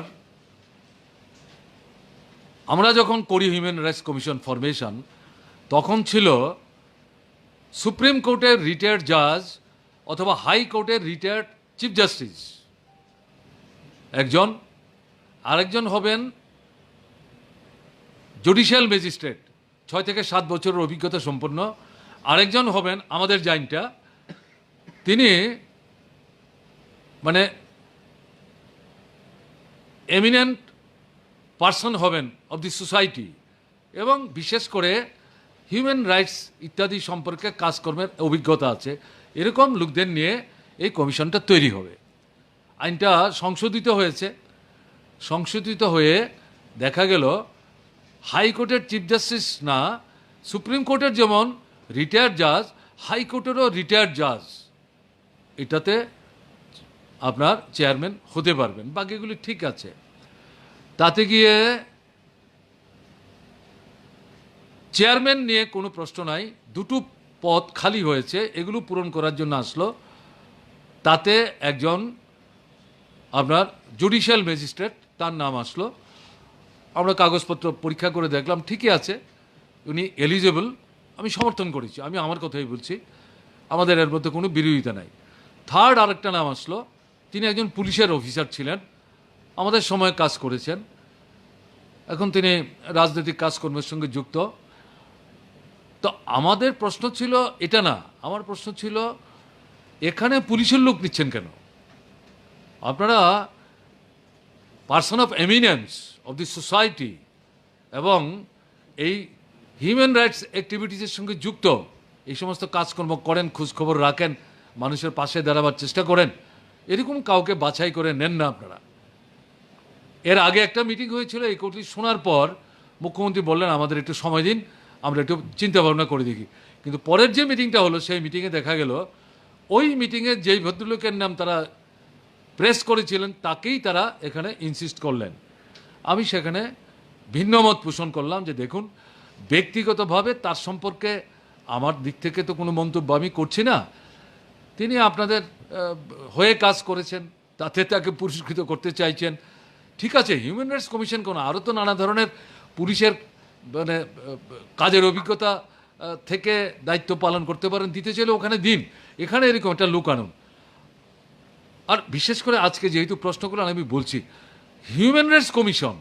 আমরা যখন করি হিউম্যান রাইটস কমিশন ফরমেশন, তখন ছিল সুপ্রিম কোর্টের রিটায়ার্ড জাজ অথবা হাই কোর্টের রিটায়ার্ড চিফ জাস্টিস একজন, আরেকজন হবেন জুডিশিয়াল ম্যাজিস্ট্রেট 6 থেকে 7 বছরের অভিজ্ঞতা সম্পন্ন, আরেকজন হবেন আমাদের যে আইনটা, তিনি মানে এমিনেন্ট পার্সন হবেন অব দি সোসাইটি এবং বিশেষ করে হিউম্যান রাইটস ইত্যাদি সম্পর্কে কাজকর্মের অভিজ্ঞতা আছে, এরকম লোকদের নিয়ে এই কমিশনটা তৈরি হবে। আইনটা সংশোধিত হয়েছে, সংশোধিত হয়ে দেখা গেল হাইকোর্টের চিফ জাস্টিস না, সুপ্রিম কোর্টের যেমন রিটায়ার্ড জাজ, হাইকোর্টেরও রিটায়ার্ড জাজ এটাতে আপনার চেয়ারম্যান হতে পারবেন, বাকিগুলি ঠিক আছে। তাতে গিয়ে চেয়ারম্যান নিয়ে কোনো প্রশ্ন নাই, 2টো পদ খালি হয়েছে, এগুলো পূরণ করার জন্য আসলো। তাতে একজন আপনার জুডিশিয়াল ম্যাজিস্ট্রেট, তার নাম আসলো। আমরা কাগজপত্র পরীক্ষা করে দেখলাম ঠিকই আছে, উনি এলিজেবল, আমি সমর্থন করেছি, আমি আমার কথাই বলছি, আমাদের এর মধ্যে কোনো বিরোধিতা নাই। থার্ড আরেকটা নাম আসলো, তিনি একজন পুলিশের অফিসার ছিলেন, আমাদের সময় কাজ করেছেন, এখন তিনি রাজনৈতিক কাজকর্মের সঙ্গে যুক্ত। তো আমাদের প্রশ্ন ছিল এটা না, আমার প্রশ্ন ছিল এখানে পুলিশের লোক নিচ্ছেন কেন? আপনারা person of eminence of the society এবং এই হিউম্যান রাইটস অ্যাক্টিভিটিসের সঙ্গে যুক্ত, এই সমস্ত কাজকর্ম করেন, খোঁজখবর রাখেন, মানুষের পাশে দাঁড়াবার চেষ্টা করেন, এরকম কাউকে বাছাই করে নেন না আপনারা। এর আগে একটা মিটিং হয়েছিল, এই কোর্টটি শোনার পর মুখ্যমন্ত্রী বললেন আমাদের একটু সময় দিন, আমরা একটু চিন্তা ভাবনা করে দেখি। কিন্তু পরের যে মিটিংটা হলো সেই মিটিংয়ে দেখা গেল ওই মিটিংয়ে যেই ভদ্রলোকের নাম তারা প্রেস করেছিলেন তাকেই তারা এখানে ইনসিস্ট করলেন। আমি সেখানে ভিন্ন মত পোষণ করলাম যে দেখুন, ব্যক্তিগতভাবে তার সম্পর্কে আমার দিক থেকে তো কোনো মন্তব্য আমি করছি না। তিনি আপনাদের হয়ে কাজ করেছেন, তাতে তাকে পুরস্কৃত করতে চাইছেন, ঠিক আছে। হিউম্যান রাইটস কমিশন কোনো আরও তো নানা ধরনের পুলিশের মানে কাজের অভিজ্ঞতা থেকে দায়িত্ব পালন করতে পারেন, দিতে চাইলে ওখানে দিন, এখানে এরকম একটা লুকানো। আর বিশেষ করে আজকে যেহেতু প্রশ্নগুলো আমি বলছি, হিউম্যান রাইটস কমিশন,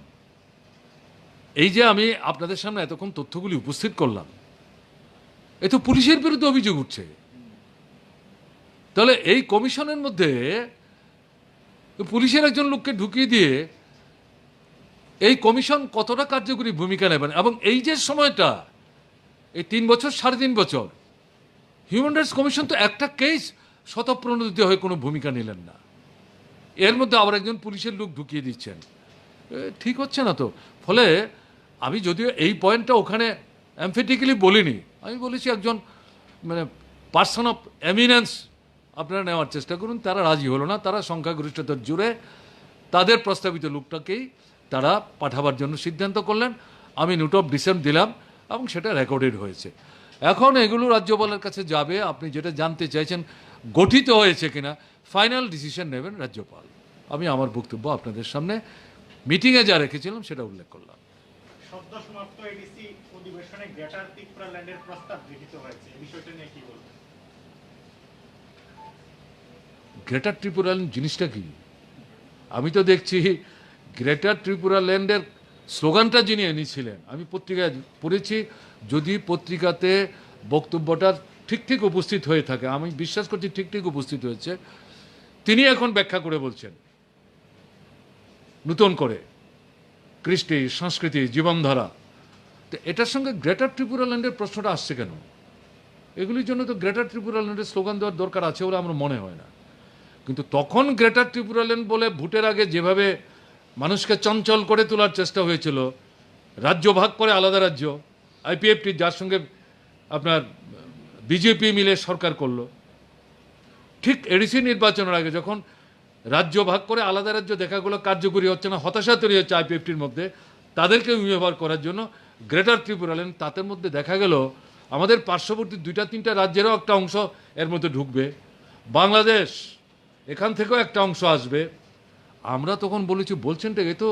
এই যে আমি আপনাদের সামনে এতক্ষণ তথ্যগুলি উপস্থিত করলাম, এ তো পুলিশের বিরুদ্ধে অভিযোগ উঠছে। তাহলে এই কমিশনের মধ্যে পুলিশের একজন লোককে ঢুকিয়ে দিয়ে এই কমিশন কতটা কার্যকরী ভূমিকা নেবেন? এবং এই যে সময়টা, এই 3 বছর 3.5 বছর, হিউম্যান রাইটস কমিশন তো একটা কেস স্বতঃপ্রণোদিত হয়ে কোনো ভূমিকা নিলেন না, এর মধ্যে আবার একজন পুলিশের লোক ঢুকিয়ে দিচ্ছেন, ঠিক হচ্ছে না তো। ফলে আমি যদিও এই পয়েন্টটা ওখানে এমফেটিক্যালি বলিনি, আমি বলেছি একজন মানে পার্সন অফ এমিনেন্স আপনারা নেওয়ার চেষ্টা করুন। তারা রাজি হলো না, তারা সংখ্যাগরিষ্ঠতার জোরে তাদের প্রস্তাবিত লোকটাকেই তারা পাঠাবার জন্য সিদ্ধান্ত করলেন। আমি নোট অফ ডিসেন্ট দিলাম এবং সেটা রেকর্ডেড হয়েছে। এখন এগুলো রাজ্যপালের কাছে যাবে। আপনি যেটা জানতে চাইছেন গঠিত হয়েছে কিনা, ফাইনাল ডিসিশন নেবেন রাজ্যপাল। আমি আমার বক্তব্য আপনাদের সামনে মিটিংয়ে যা রেখেছিলাম সেটা উল্লেখ করলাম। সদ্য সমাপ্ত এডিসি অধিবেশনে গ্রেটার ত্রিপুরা ল্যান্ডের প্রস্তাব গৃহীত হয়েছে, এই বিষয়টা নিয়ে কি বলবেন? গ্রেটার ত্রিপুরা ল্যান্ড জিনিসটা কি? আমি তো দেখছি গ্রেটার ত্রিপুরা ল্যান্ডের স্লোগানটা যিনি এনেছিলেন, আমি পত্রিকায় পড়েছি, যদি পত্রিকাতে বক্তব্যটা ঠিক উপস্থিত হয়ে থাকে, আমি বিশ্বাস করছি ঠিক উপস্থিত হয়েছে, তিনি এখন ব্যাখ্যা করে বলছেন নতুন করে কৃষ্টি, সংস্কৃতি, জীবনধারা। তো এটার সঙ্গে গ্রেটার ত্রিপুরা ল্যান্ডের প্রশ্নটা আসছে কেন? এগুলির জন্য তো গ্রেটার ত্রিপুরা ল্যান্ডের স্লোগান দেওয়ার দরকার আছে বলে আমার মনে হয় না। কিন্তু তখন গ্রেটার ত্রিপুরা ল্যান্ড বলে ভোটের আগে যেভাবে মানুষকে চঞ্চল করে তোলার চেষ্টা হয়েছিল, রাজ্য ভাগ করে আলাদা রাজ্য, আইপিএফটি যার সঙ্গে আপনার বিজেপি মিলে সরকার করলো, ঠিক এডিসি নির্বাচনের আগে যখন রাজ্য ভাগ করে আলাদা রাজ্য দেখাগুলো কার্যকরী হচ্ছে না, হতাশা তৈরি হচ্ছে আইপিএফটির মধ্যে, তাদেরকে ব্যবহার করার জন্য গ্রেটার ত্রিপুরা ল্যান্ড, তাদের মধ্যে দেখা গেল আমাদের পার্শ্ববর্তী 2-3টা রাজ্যেরও একটা অংশ এর মধ্যে ঢুকবে, বাংলাদেশ এখান থেকেও একটা অংশ আসবে। আমরা তখন বলছেনটা এ তো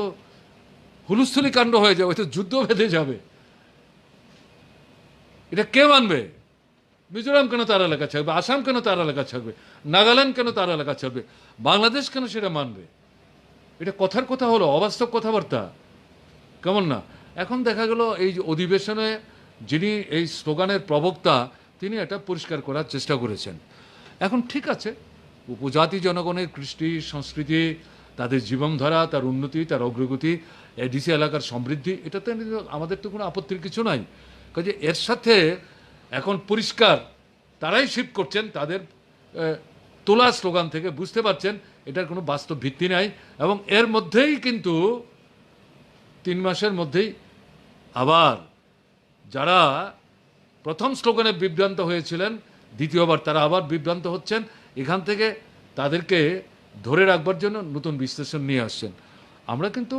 হুলস্থুলি কাণ্ড হয়ে যাবে, তো যুদ্ধ বেঁধে যাবে, এটা কে মানবে? মিজোরাম কেন তার এলাকা থাকবে, আসাম কেন তার এলাকা থাকবে, নাগাল্যান্ড কেন তার এলাকা থাকবে, বাংলাদেশ কেন সেটা মানবে? এটা কথার কথা হলো, অবাস্তব কথাবার্তা, কেমন না? এখন দেখা গেল এই অধিবেশনে যিনি এই স্লোগানের প্রবক্তা, তিনি এটা পরিষ্কার করার চেষ্টা করেছেন। এখন ঠিক আছে, উপজাতি জনগণের কৃষ্টি, সংস্কৃতি, তাদের জীবনধারা, তার উন্নতি, তার অগ্রগতি, এডিসি এলাকার সমৃদ্ধি, এটাতে আমাদের তো কোনো আপত্তির কিছু নাই। কাজে এর সাথে এখন পরিষ্কার তারাই শিফট করছেন তাদের তোলা স্লোগান থেকে, বুঝতে পারছেন এটার কোনো বাস্তব ভিত্তি নাই। এবং এর মধ্যেই কিন্তু 3 মাসের মধ্যেই আবার যারা প্রথম স্লোগানে বিভ্রান্ত হয়েছিলেন, দ্বিতীয়বার তারা আবার বিভ্রান্ত হচ্ছেন। এখান থেকে তাদেরকে ধরে রাখবার জন্য নতুন বিশ্লেষণ নিয়ে আসছেন। আমরা কিন্তু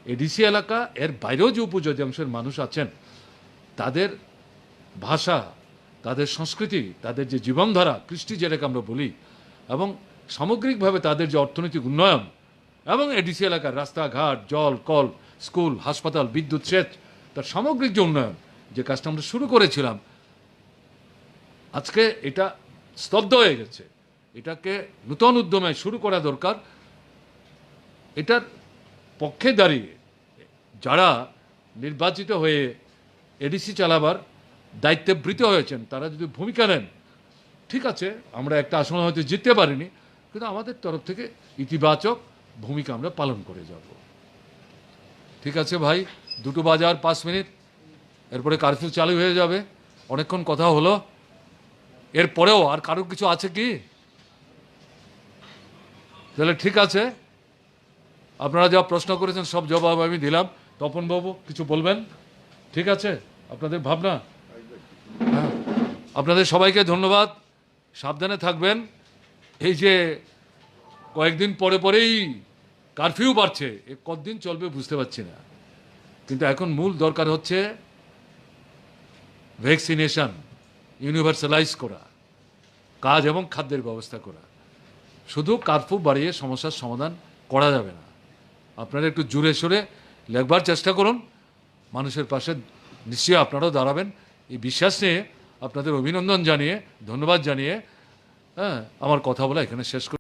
এডিসি এলাকা, এর বাইরেও যে উপজাতি অংশের মানুষ আছেন, তাদের ভাষা, তাদের সংস্কৃতি, তাদের যে জীবনধারা, কৃষ্টি যেটাকে আমরা বলি, এবং সামগ্রিকভাবে তাদের যে অর্থনৈতিক উন্নয়ন এবং এডিসি এলাকার রাস্তাঘাট, জল, কল, স্কুল, হাসপাতাল, বিদ্যুৎ, সেচ, তার সামগ্রিক যে উন্নয়ন, যে কাজটা আমরা শুরু করেছিলাম, আজকে এটা স্তব্ধ হয়ে গেছে। এটাকে নূতন উদ্যমে শুরু করা দরকার। এটার পক্ষে দাঁড়িয়ে যারা নির্বাচিত হয়ে এডিসি চালাবার দায়িত্বে বৃত হয়েছেন, তারা যদি ভূমিকা নেন, ঠিক আছে, আমরা একটা আসনে হয়তো জিততে পারিনি, কিন্তু আমাদের তরফ থেকে ইতিবাচক ভূমিকা আমরা পালন করে যাব। ঠিক আছে ভাই, 2 বাজার 5 মিনিট, এরপরে কারফিউ চালু হয়ে যাবে। অনেকক্ষণ কথা হলো, এরপরেও আর কারোর কিছু আছে কি? তাহলে ঠিক আছে, আপনারা যা প্রশ্ন করেছেন সব জবাব আমি দিলাম। তপনবাবু কিছু বলবেন? ঠিক আছে আপনাদের ভাবনা? হ্যাঁ, আপনাদের সবাইকে ধন্যবাদ। সাবধানে থাকবেন। এই যে কয়েকদিন পরে পরেই কারফিউ বাড়ছে, এ কতদিন চলবে বুঝতে পারছি না, কিন্তু এখন মূল দরকার হচ্ছে ভ্যাকসিনেশন ইউনিভার্সালাইজ করা, কাজ এবং খাদ্যের ব্যবস্থা করা। শুধু কারফিউ বাড়িয়ে সমস্যার সমাধান করা যাবে না। আপনারা একটু জোরে সোরে লেখবার চেষ্টা করুন, মানুষের পাশে নিশ্চয়ই আপনারাও দাঁড়াবেন এই বিশ্বাস নিয়ে আপনাদের অভিনন্দন জানিয়ে, ধন্যবাদ জানিয়ে আমার কথা বলা এখানে শেষ করি।